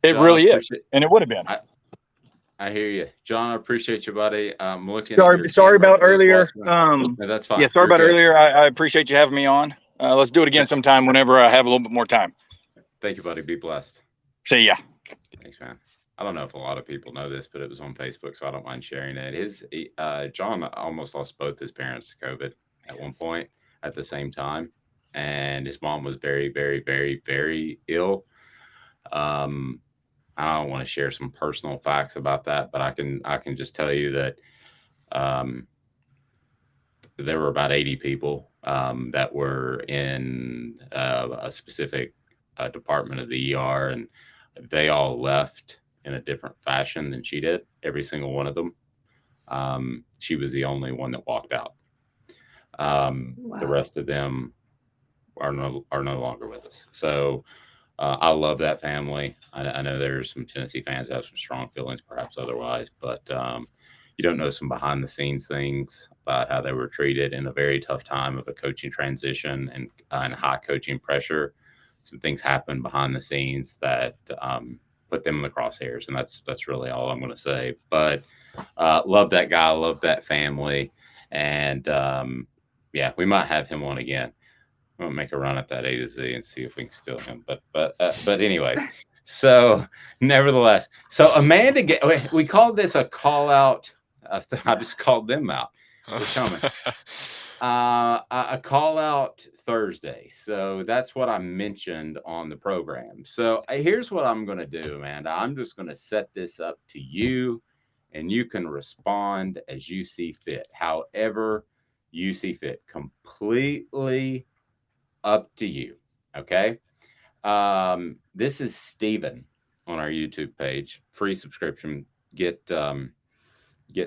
it really is, and it would have been. I hear you, John. I appreciate you, buddy. I'm looking. Sorry about earlier. No, that's fine. Yeah, sorry about earlier. I appreciate you having me on. Let's do it again sometime whenever I have a little bit more time. Thank you, buddy. Be blessed. See ya. Thanks, man. I don't know if a lot of people know this, but it was on Facebook, so I don't mind sharing it. John almost lost both his parents to COVID at one point at the same time, and his mom was very, very, very, very ill. I don't want to share some personal facts about that, but I can just tell you that there were about 80 people that were in a specific department of the ER, and they all left in a different fashion than she did. Every single one of them. She was the only one that walked out. Wow. The rest of them are no longer with us. So I love that family. I know there's some Tennessee fans that have some strong feelings, perhaps otherwise, but you don't know some behind the scenes things about how they were treated in a very tough time of a coaching transition and high coaching pressure. Some things happened behind the scenes that put them in the crosshairs, and that's really all I'm going to say. But love that guy, love that family, and we might have him on again. We'll make a run at that A to Z and see if we can steal him. But anyway, so nevertheless, so Amanda, we called this a call out. I just called them out. They're coming. A call out Thursday. So that's what I mentioned on the program. So here's what I'm going to do, Amanda. I'm just going to set this up to you, and you can respond as you see fit, however you see fit. Completely up to you. Okay. This is Steven on our YouTube page. Free subscription. Get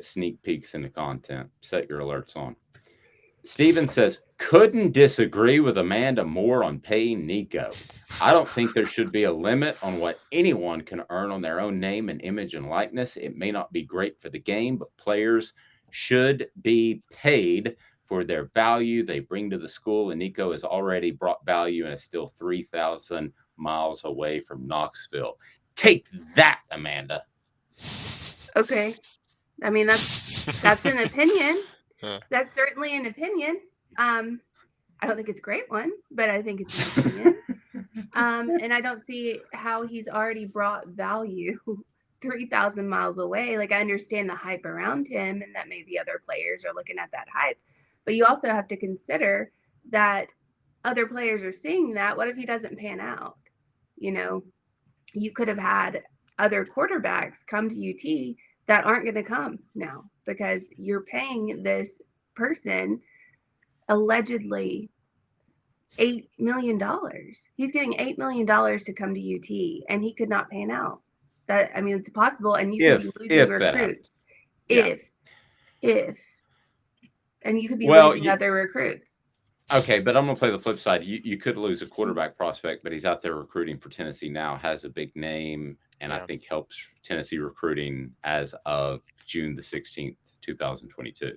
sneak peeks into content. Set your alerts on. Steven says, couldn't disagree with Amanda more on paying Nico. I don't think there should be a limit on what anyone can earn on their own name and image and likeness. It may not be great for the game, but players should be paid for their value they bring to the school. And Nico has already brought value and is still 3,000 miles away from Knoxville. Take that, Amanda. Okay. I mean, that's an opinion. That's certainly an opinion. I don't think it's a great one, but I think it's an opinion. And I don't see how he's already brought value 3,000 miles away. Like, I understand the hype around him and that maybe other players are looking at that hype, but you also have to consider that other players are seeing that. What if he doesn't pan out? You know, you could have had other quarterbacks come to UT that aren't going to come now because you're paying this person allegedly $8 million. He's getting $8 million to come to UT, and he could not pan out. That, I mean, it's possible, and you could be losing recruits. If, and you could be losing other recruits. Okay, but I'm going to play the flip side. You could lose a quarterback prospect, but he's out there recruiting for Tennessee now, has a big name, and I think helps Tennessee recruiting as of June the 16th, 2022.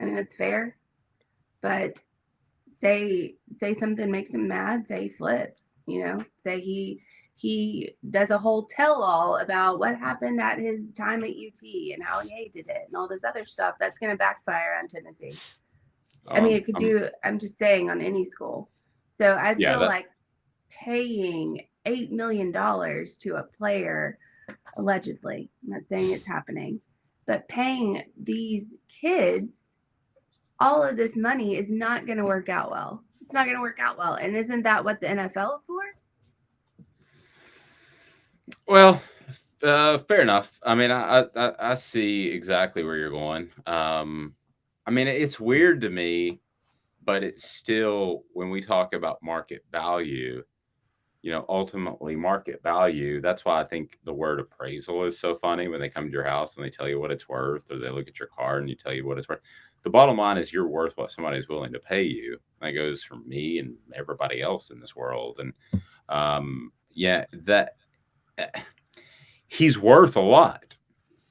I mean, that's fair, but say something makes him mad, say he flips, you know, say he does a whole tell-all about what happened at his time at UT and how he hated it and all this other stuff. That's going to backfire on Tennessee. I mean, it could do, I'm just saying, on any school. So I feel like paying $8 million to a player, allegedly, I'm not saying it's happening, but paying these kids all of this money is not going to work out well. It's not going to work out well. And isn't that what the NFL is for? Well, fair enough. I mean, I see exactly where you're going. I mean, it's weird to me, but it's still, when we talk about market value, you know, ultimately market value, that's why I think the word appraisal is so funny when they come to your house and they tell you what it's worth, or they look at your car and you tell you what it's worth. The bottom line is you're worth what somebody's willing to pay you. That goes for me and everybody else in this world. And he's worth a lot.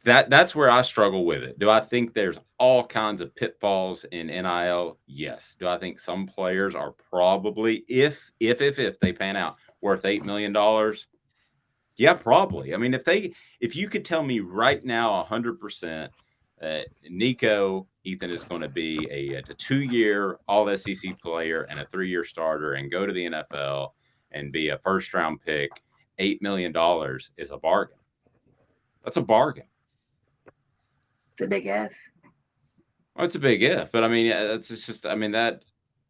That's where I struggle with it. Do I think there's all kinds of pitfalls in NIL? Yes. Do I think some players are probably, if they pan out, worth $8 million? Yeah, probably. I mean, if you could tell me right now 100% Nico Ethan is going to be a 2-year all SEC player and a 3-year starter and go to the NFL and be a first round pick, $8 million is a bargain. That's a bargain. It's a big if. Well, it's a big if, but I mean, that's just. I mean that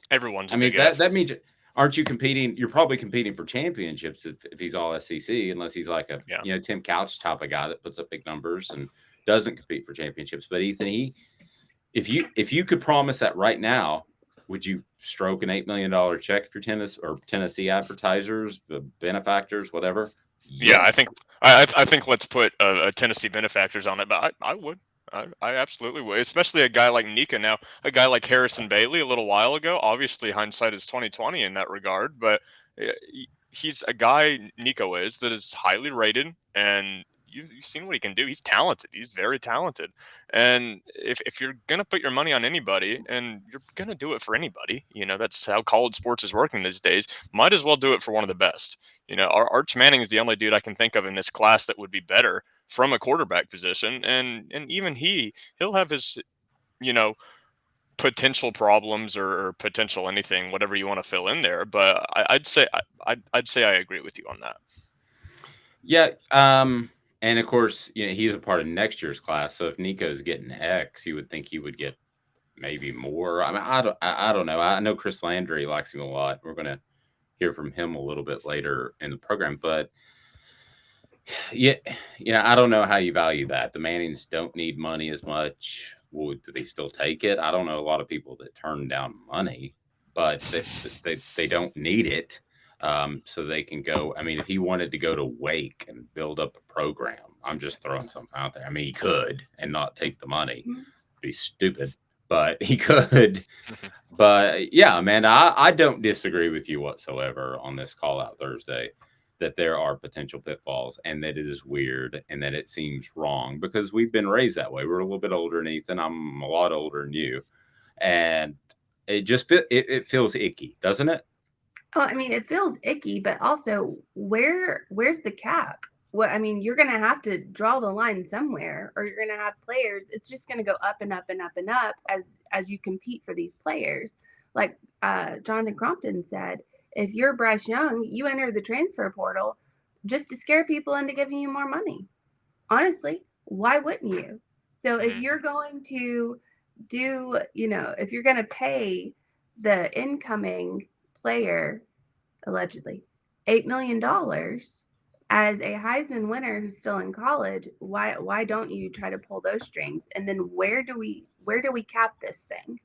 everyone's. That means, aren't you competing? You're probably competing for championships if he's all SEC, unless he's like a Tim Couch type of guy that puts up big numbers and doesn't compete for championships. But Ethan, if you could promise that right now, would you stroke an $8 million check if you're Tennessee advertisers, the benefactors, whatever? Yeah, I think let's put a Tennessee benefactors on it, but I would. I absolutely would, especially a guy like Nico now, a guy like Harrison Bailey a little while ago. Obviously, hindsight is 20/20 in that regard, but he's a guy, Nico is, that is highly rated, and you've seen what he can do. He's talented. He's very talented. And if you're going to put your money on anybody, and you're going to do it for anybody, you know, that's how college sports is working these days, might as well do it for one of the best. You know, Arch Manning is the only dude I can think of in this class that would be better from a quarterback position. And even he'll have his, you know, potential problems or potential anything, whatever you want to fill in there. But I'd say I agree with you on that. Yeah. And of course, you know, he's a part of next year's class. So if Nico's getting X, you would think he would get maybe more. I mean, I don't know. I know Chris Landry likes him a lot. We're going to hear from him a little bit later in the program, but yeah, you know, I don't know how you value that. The Mannings don't need money as much. Do they still take it? I don't know a lot of people that turn down money, but they don't need it. So they can go. I mean, if he wanted to go to Wake and build up a program, I'm just throwing something out there. I mean, he could and not take the money. It'd be stupid, but he could. But yeah, Amanda, I don't disagree with you whatsoever on this call out Thursday, that there are potential pitfalls and that it is weird and that it seems wrong because we've been raised that way. We're a little bit older than Ethan. I'm a lot older than you. And it just it feels icky, doesn't it? Oh, I mean, it feels icky, but also where's the cap? What I mean, you're going to have to draw the line somewhere, or you're going to have players. It's just going to go up and up and up and up as you compete for these players. Like Jonathan Crompton said, if you're Bryce Young, you enter the transfer portal just to scare people into giving you more money. Honestly, why wouldn't you? So if you're going to do, if you're going to pay the incoming player, allegedly, $8 million as a Heisman winner who's still in college, why don't you try to pull those strings? And then where do we cap this thing?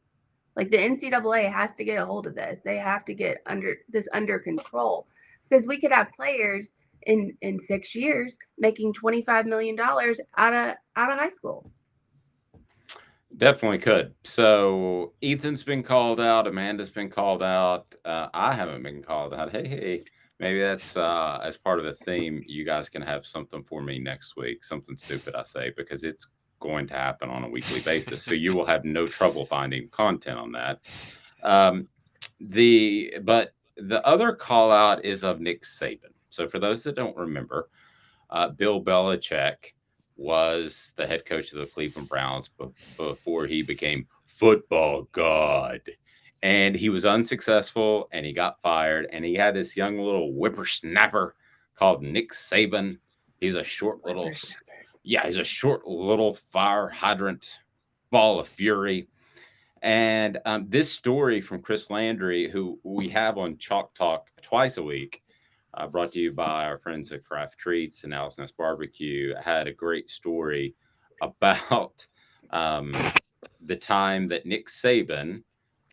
Like the NCAA has to get a hold of this. They have to get under control, because we could have players in 6 years making $25 million out of high school. Definitely could. So Ethan's been called out. Amanda's been called out. I haven't been called out. Hey, maybe that's as part of a theme. You guys can have something for me next week. Something stupid I say, because it's going to happen on a weekly basis. So you will have no trouble finding content on that. But the other call out is of Nick Saban. So for those that don't remember, Bill Belichick was the head coach of the Cleveland Browns before he became football god. And he was unsuccessfire and he got fired. And he had this young little whippersnapper called Nick Saban. He's a short little, he's a short little fire hydrant ball of fury. And this story from Chris Landry, who we have on Chalk Talk twice a week, brought to you by our friends at Craft Treats and Alice Nest Barbecue, had a great story about the time that Nick Saban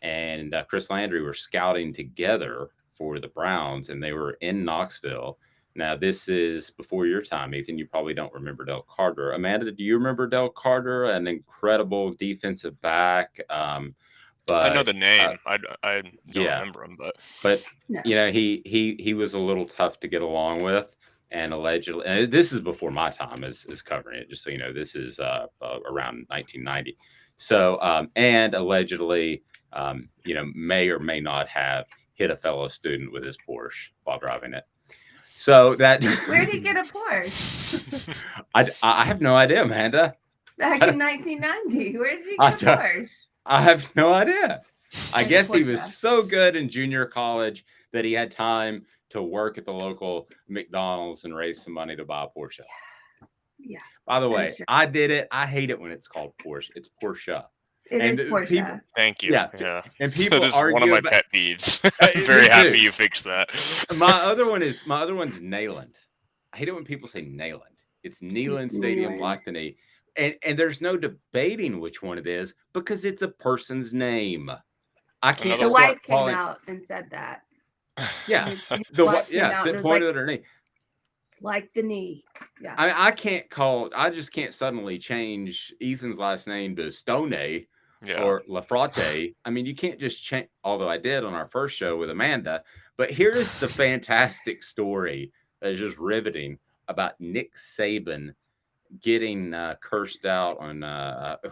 and Chris Landry were scouting together for the Browns, and they were in Knoxville. Now, this is before your time, Ethan. You probably don't remember Del Carter. Amanda, do you remember Del Carter? An incredible defensive back. But I know the name. I don't remember him, but no. He was a little tough to get along with, and allegedly, and this is before my time as covering it. Just so you know, this is around 1990. So and allegedly, may or may not have hit a fellow student with his Porsche while driving it. So that where did he get a Porsche? I have no idea, Amanda. Back in 1990, where did he get a Porsche? I have no idea. I guess he was so good in junior college that he had time to work at the local McDonald's and raise some money to buy a Porsche. Yeah. By the way, I did it. I hate it when it's called Porsche. It's Porsche. It is Porsche. Thank you. Yeah. And people that is argue one of my pet peeves. I'm very happy you fixed that. My other one's Neyland. I hate it when people say Neyland. It's Neyland Stadium, Blackney. And there's no debating which one it is because it's a person's name. I can't. The wife came out and said that. Yeah. Said pointed at her knee. It's like the knee. Yeah. I just can't suddenly change Ethan's last name to Stoney or Lafrotte. I mean, you can't just change, although I did on our first show with Amanda. But here is the fantastic story that is just riveting about Nick Saban getting cursed out on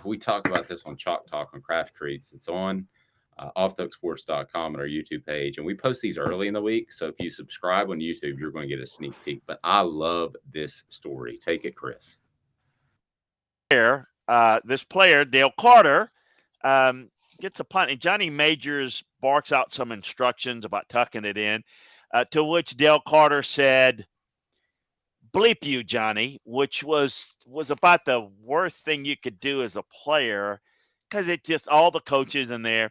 we talk about this on Chalk Talk on Craft Treats. It's on offthehooksports.com at our YouTube page, and we post these early in the week, so if you subscribe on YouTube, you're going to get a sneak peek. But I love this story. Take it, Chris. This player, Dale Carter, gets a punt, and Johnny Majors barks out some instructions about tucking it in, to which Dale Carter said, "Bleep you, Johnny," which was about the worst thing you could do as a player, because it just all the coaches in there.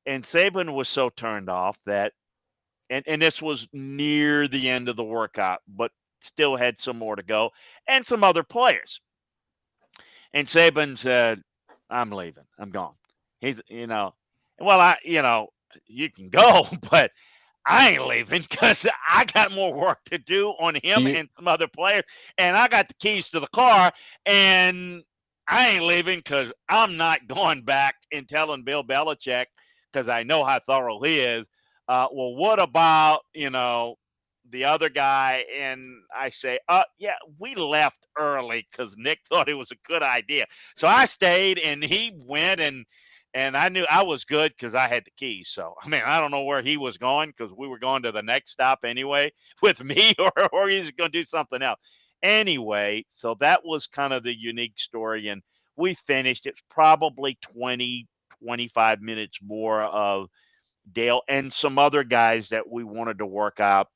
And Saban was so turned off that, and this was near the end of the workout, but still had some more to go, and some other players. And Saban said, "I'm leaving. I'm gone." He's, well, you can go, but I ain't leaving because I got more work to do on him and some other players, and I got the keys to the car, and I ain't leaving because I'm not going back and telling Bill Belichick, because I know how thorough he is. Well, what about, the other guy? And I say, yeah, we left early because Nick thought it was a good idea. So I stayed, and he went, and I knew I was good because I had the keys. So, I mean, I don't know where he was going because we were going to the next stop anyway with me, or he's going to do something else. Anyway, so that was kind of the unique story. And we finished. It's probably 20, 25 minutes more of Dale and some other guys that we wanted to work out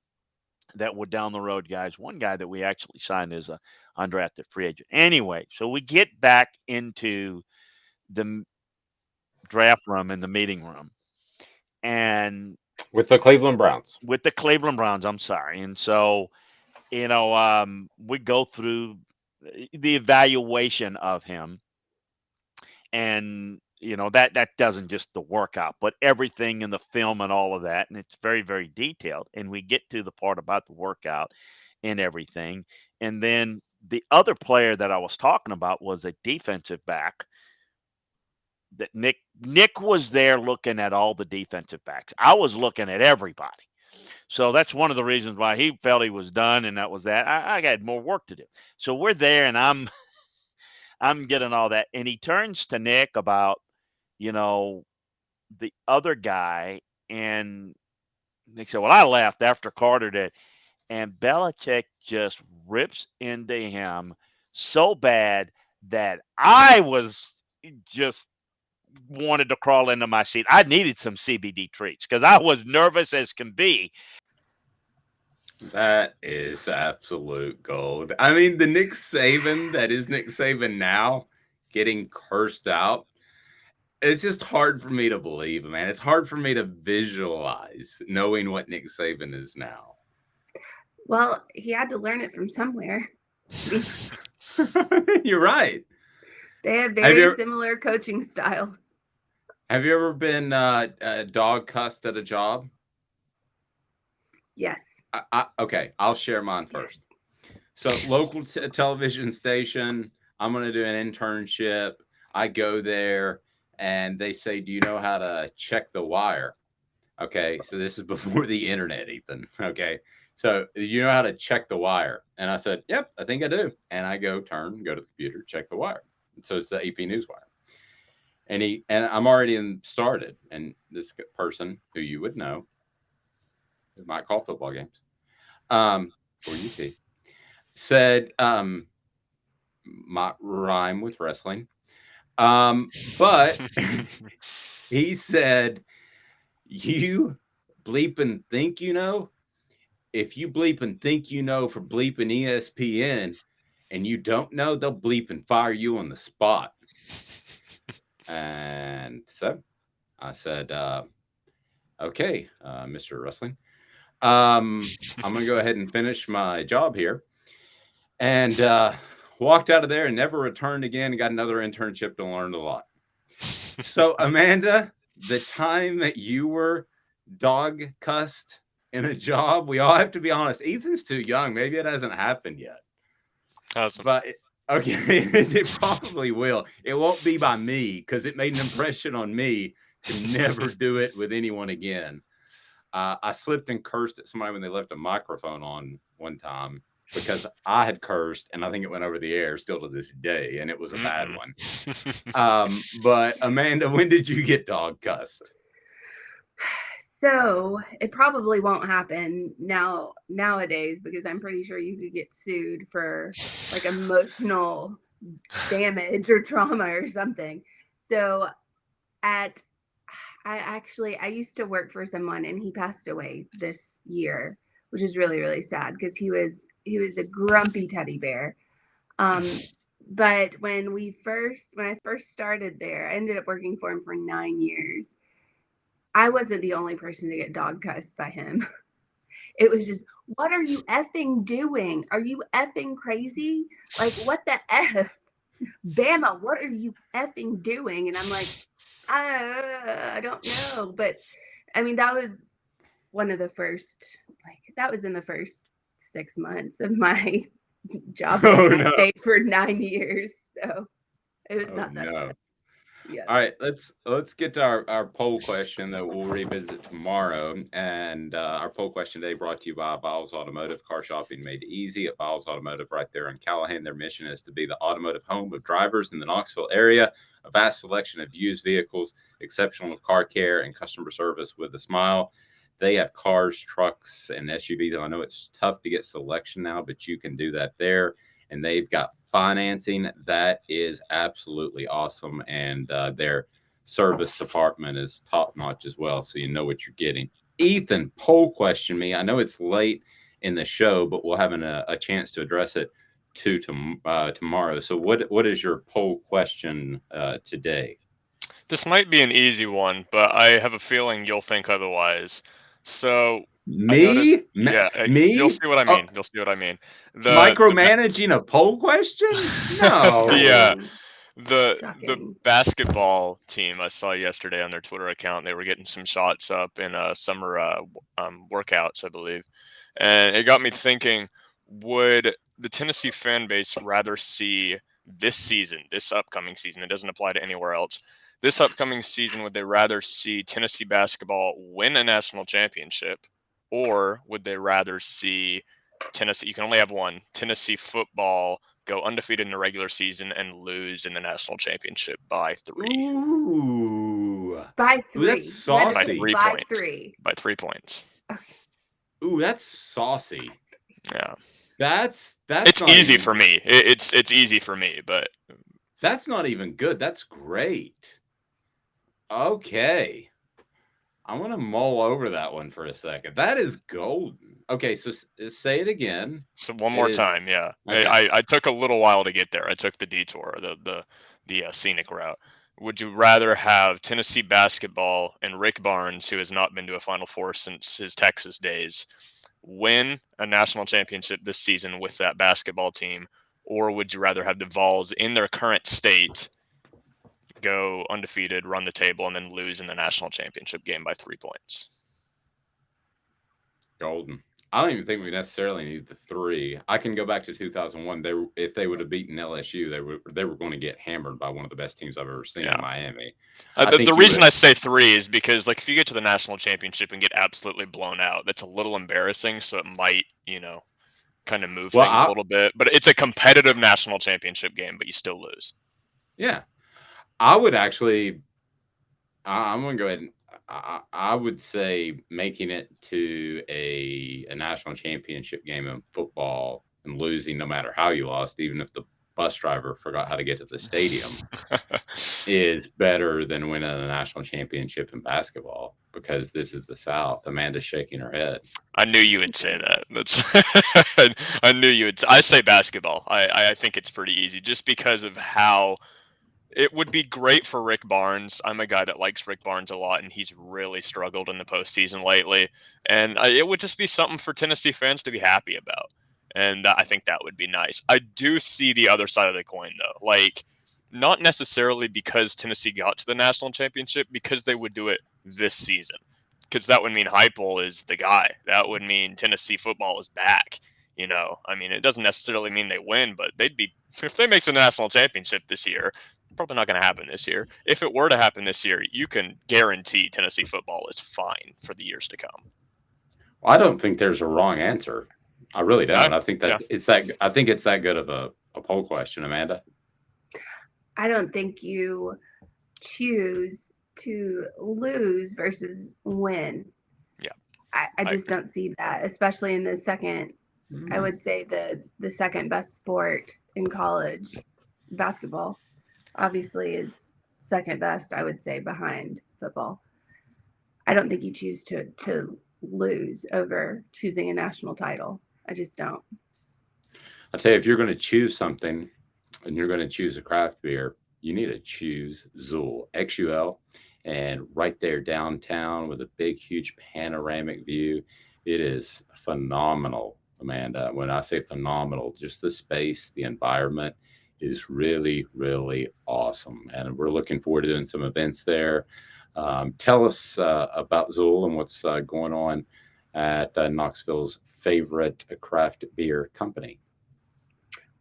that were down the road guys. One guy that we actually signed as a undrafted free agent. Anyway, so we get back into the draft room in the meeting room. And with the Cleveland Browns. I'm sorry. And so, we go through the evaluation of him, and that doesn't just the workout, but everything in the film and all of that, and it's very, very detailed. And we get to the part about the workout and everything, and then the other player that I was talking about was a defensive back. That Nick was there looking at all the defensive backs. I was looking at everybody. So that's one of the reasons why he felt he was done, and that was that. I got more work to do. So we're there, and I'm getting all that. And he turns to Nick about, the other guy, and Nick said, well, I left after Carter did. And Belichick just rips into him so bad that I was just wanted to crawl into my seat. I needed some CBD treats because I was nervous as can be. That is absolute gold. I mean, the Nick Saban that is Nick Saban now getting cursed out. It's just hard for me to believe, man. It's hard for me to visualize knowing what Nick Saban is now. Well, he had to learn it from somewhere. You're right. They have very similar coaching styles. Have you ever been dog cussed at a job? Yes. Okay, I'll share mine first. So local television station, I'm going to do an internship. I go there and they say, do you know how to check the wire? Okay, so this is before the internet, Ethan. Okay, so you know how to check the wire? And I said, yep, I think I do. And I go to the computer, check the wire. So it's the AP News wire. And I'm already started. And this person who you would know, who might call football games, or UT, said, might rhyme with wrestling. But he said, you bleep and think you know? If you bleep and think you know for bleeping ESPN and you don't know, they'll bleep and fire you on the spot. And so I said, okay, Mr. Wrestling, I'm going to go ahead and finish my job here. And walked out of there and never returned again and got another internship to learn a lot. So, Amanda, the time that you were dog cussed in a job, we all have to be honest. Ethan's too young. Maybe it hasn't happened yet. Awesome. But okay, it probably will. It won't be by me because it made an impression on me to never do it with anyone again. I slipped and cursed at somebody when they left a microphone on one time because I had cursed, and I think it went over the air still to this day, and it was a bad one. But Amanda, when did you get dog cussed? So it probably won't happen nowadays because I'm pretty sure you could get sued for like emotional damage or trauma or something. So I used to work for someone and he passed away this year, which is really, really sad because he was a grumpy teddy bear. But when I first started there, I ended up working for him for 9 years. I wasn't the only person to get dog cussed by him. It was just, what are you effing doing? Are you effing crazy? Like, what the F? Bama, what are you effing doing? And I'm like, I don't know. But I mean, that was one of the first, that was in the first 6 months of my job. I stayed for 9 years. So It was not that bad. Yes. All right, let's get to our poll question that we'll revisit tomorrow. And our poll question today brought to you by Viles Automotive. Car shopping made easy at Viles Automotive right there in Callahan. Their mission is to be the automotive home of drivers in the Knoxville area. A vast selection of used vehicles, exceptional car care, and customer service with a smile. They have cars, trucks, and SUVs. And I know it's tough to get selection now, but you can do that there. And they've got financing that is absolutely awesome, and their service department is top notch as well, so you know what you're getting. Ethan, poll question me. I know it's late in the show, but we'll have a chance to address it tomorrow. So what is your poll question today? This might be an easy one, but I have a feeling you'll think otherwise. So me? You'll see what I mean. You'll see what I mean. Micromanaging a poll question? No. The basketball team I saw yesterday on their Twitter account, they were getting some shots up in summer workouts, I believe. And it got me thinking, would the Tennessee fan base rather see this upcoming season, it doesn't apply to anywhere else, this upcoming season, would they rather see Tennessee basketball win a national championship, or would they rather see Tennessee, you can only have one, Tennessee football go undefeated in the regular season and lose in the national championship by 3? Ooh. By 3. Ooh, that's saucy. By 3 by points. 3. By 3 points. Okay. Ooh, that's saucy. Yeah. That's it's easy for me. It's easy for me, but that's not even good. That's great. Okay. I want to mull over that one for a second. That is golden. Okay, so say it again. So one more time, yeah. Okay. I took a little while to get there. I took the detour, the scenic route. Would you rather have Tennessee basketball and Rick Barnes, who has not been to a Final Four since his Texas days, win a national championship this season with that basketball team, or would you rather have the Vols in their current state go undefeated, run the table, and then lose in the national championship game by 3 points? Golden. I don't even think we necessarily need the 3. I can go back to 2001. If they would have beaten LSU, they were going to get hammered by one of the best teams I've ever seen in Miami. The reason I say 3 is because, like, if you get to the national championship and get absolutely blown out, that's a little embarrassing. So it might, kind of move things a little bit. But it's a competitive national championship game, but you still lose. Yeah. I would actually, I'm going to go ahead and I would say making it to a national championship game in football and losing no matter how you lost, even if the bus driver forgot how to get to the stadium, is better than winning a national championship in basketball, because this is the South. Amanda's shaking her head. I knew you would say that. I knew you would. I say basketball. I think it's pretty easy just because of how it would be great for Rick Barnes. I'm a guy that likes Rick Barnes a lot, and he's really struggled in the postseason lately. And it would just be something for Tennessee fans to be happy about. And I think that would be nice. I do see the other side of the coin, though. Like, not necessarily because Tennessee got to the national championship, because they would do it this season. Because that would mean Heupel is the guy. That would mean Tennessee football is back. I mean, it doesn't necessarily mean they win, but if they make the national championship this year, probably not going to happen this year. If it were to happen this year, you can guarantee Tennessee football is fine for the years to come. Well, I don't think there's a wrong answer. I really don't. I think it's that good of a poll question, Amanda. I don't think you choose to lose versus win. Yeah. I just don't see that, especially in the second. I would say the second best sport in college, basketball, obviously is second best, I would say, behind football. I don't think you choose to lose over choosing a national title. I just don't. I'll tell you, if you're going to choose something and you're going to choose a craft beer, you need to choose Zool, XUL, and right there downtown with a big, huge panoramic view. It is phenomenal, Amanda. When I say phenomenal, just the space, the environment is really, really awesome. And we're looking forward to doing some events there. Tell us about Zool and what's going on at Knoxville's favorite craft beer company.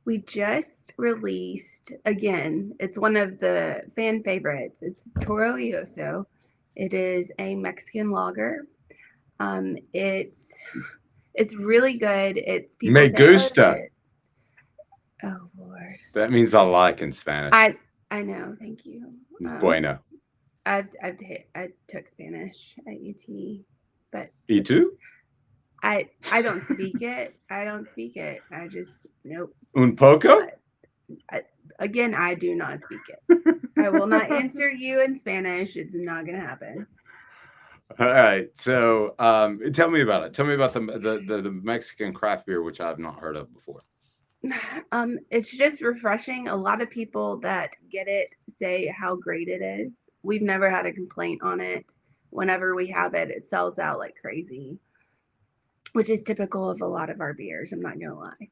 We just released, again, it's one of the fan favorites. It's Toro Ioso. It is a Mexican lager. It's really good. It's people Me say, gusta. Oh Lord. That means I like in Spanish. I know, thank you. Bueno. I took Spanish at UT, but ¿Y tú? I don't speak it. I just nope. Un poco? Again, I do not speak it. I will not answer you in Spanish. It's not going to happen. All right. So tell me about it. Tell me about the Mexican craft beer, which I've not heard of before. It's just refreshing. A lot of people that get it say how great it is. We've never had a complaint on it. Whenever we have it, it sells out like crazy, which is typical of a lot of our beers. I'm not going to lie.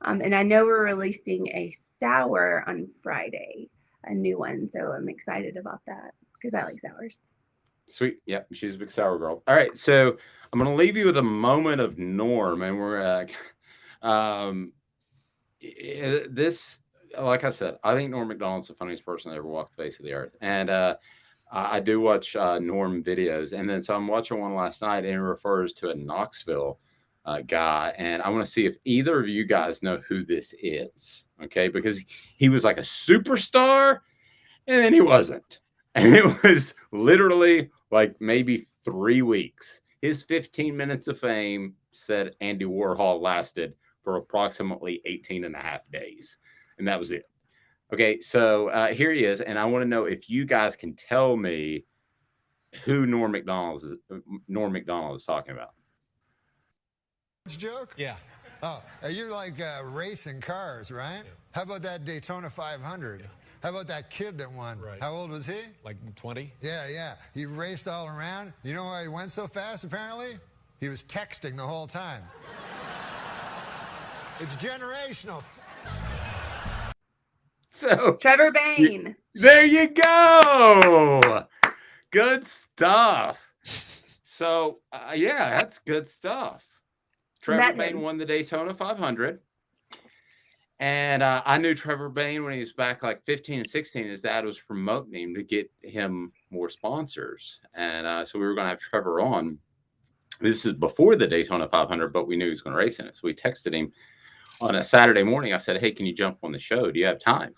And I know we're releasing a sour on Friday, a new one. So I'm excited about that because I like sours. Sweet. Yep. She's a big sour girl. All right. So I'm going to leave you with a moment of Norm. And we're, this, like I said, I think Norm Macdonald's the funniest person that ever walked the face of the earth. And I do watch Norm videos. And then so I'm watching one last night and it refers to a Knoxville guy. And I want to see if either of you guys know who this is. Okay. Because he was like a superstar and then he wasn't. And it was literally like maybe 3 weeks. His 15 minutes of fame, said Andy Warhol, lasted for approximately 18 and a half days. And that was it. Okay, so here he is. And I want to know if you guys can tell me who Norm Macdonald is talking about. It's a joke? Yeah. Oh, you're like racing cars, right? Yeah. How about that Daytona 500? Yeah. How about that kid that won? Right. How old was he? Like 20? Yeah. He raced all around. You know why he went so fast, apparently? He was texting the whole time. It's generational. So Trevor Bain. There you go. Good stuff. So, yeah, that's good stuff. Trevor Bain won the Daytona 500. And I knew Trevor Bain when he was back like 15 and 16. His dad was promoting him to get him more sponsors. And so we were going to have Trevor on. This is before the Daytona 500, but we knew he was going to race in it. So we texted him on a Saturday morning. I said, hey, can you jump on the show? Do you have time?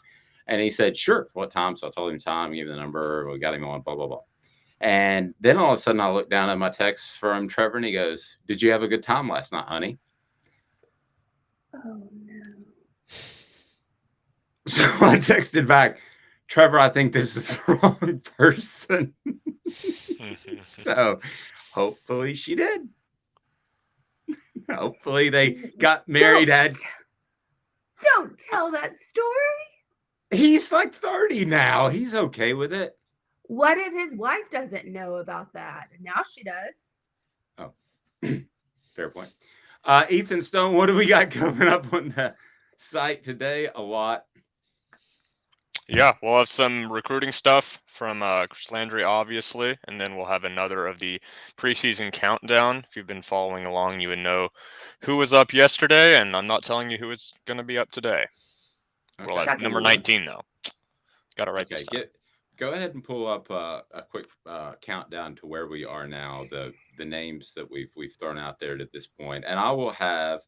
And he said, sure. What time? So I told him time, gave him the number. We got him on, blah, blah, blah. And then all of a sudden I looked down at my text from Trevor and he goes, did you have a good time last night, honey? Oh, no. So I texted back, Trevor, I think this is the wrong person. So hopefully she did. Hopefully they got married. Don't tell that story. He's like 30 now. He's okay with it. What if his wife doesn't know about that? Now she does. Oh, fair point. Ethan Stone, what do we got coming up on the site today? A lot. Yeah, we'll have some recruiting stuff from Chris Landry, obviously, and then we'll have another of the preseason countdown. If you've been following along, you would know who was up yesterday, and I'm not telling you who is going to be up today. Okay. We'll have number 19, though. Got it right this time. Go ahead and pull up a quick countdown to where we are now, the names that we've thrown out there at this point, and I will have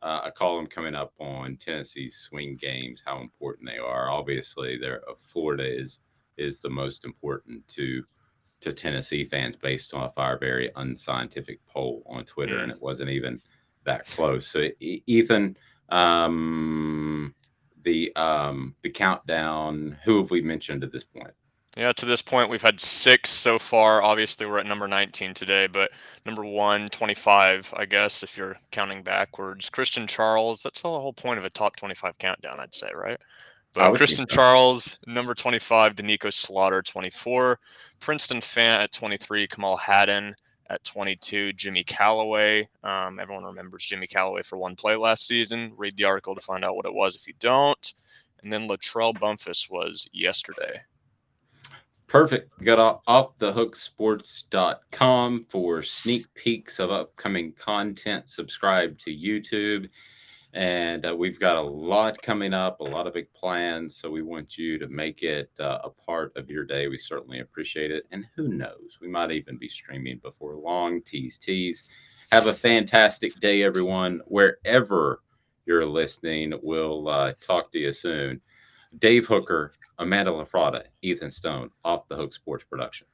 a column coming up on Tennessee's swing games, how important they are. Obviously, Florida is the most important to Tennessee fans based on a very unscientific poll on Twitter, and it wasn't even that close. So, Ethan, the countdown, who have we mentioned at this point? Yeah, to this point, we've had 6 so far. Obviously, we're at number 19 today, but number 125, I guess, if you're counting backwards. Christian Charles, that's the whole point of a top 25 countdown, I'd say, right? But Christian Charles, number 25, Nico Slaughter, 24. Princeton Fant at 23. Kamal Haddon at 22. Jimmy Callaway. Everyone remembers Jimmy Callaway for one play last season. Read the article to find out what it was if you don't. And then Latrell Bumpus was yesterday. Perfect. Go to offthehooksports.com for sneak peeks of upcoming content. Subscribe to YouTube. And we've got a lot coming up, a lot of big plans. So we want you to make it a part of your day. We certainly appreciate it. And who knows, we might even be streaming before long. Tease. Have a fantastic day, everyone, wherever you're listening. We'll talk to you soon. Dave Hooker, Amanda LaFrada, Ethan Stone, Off the Hook Sports Production.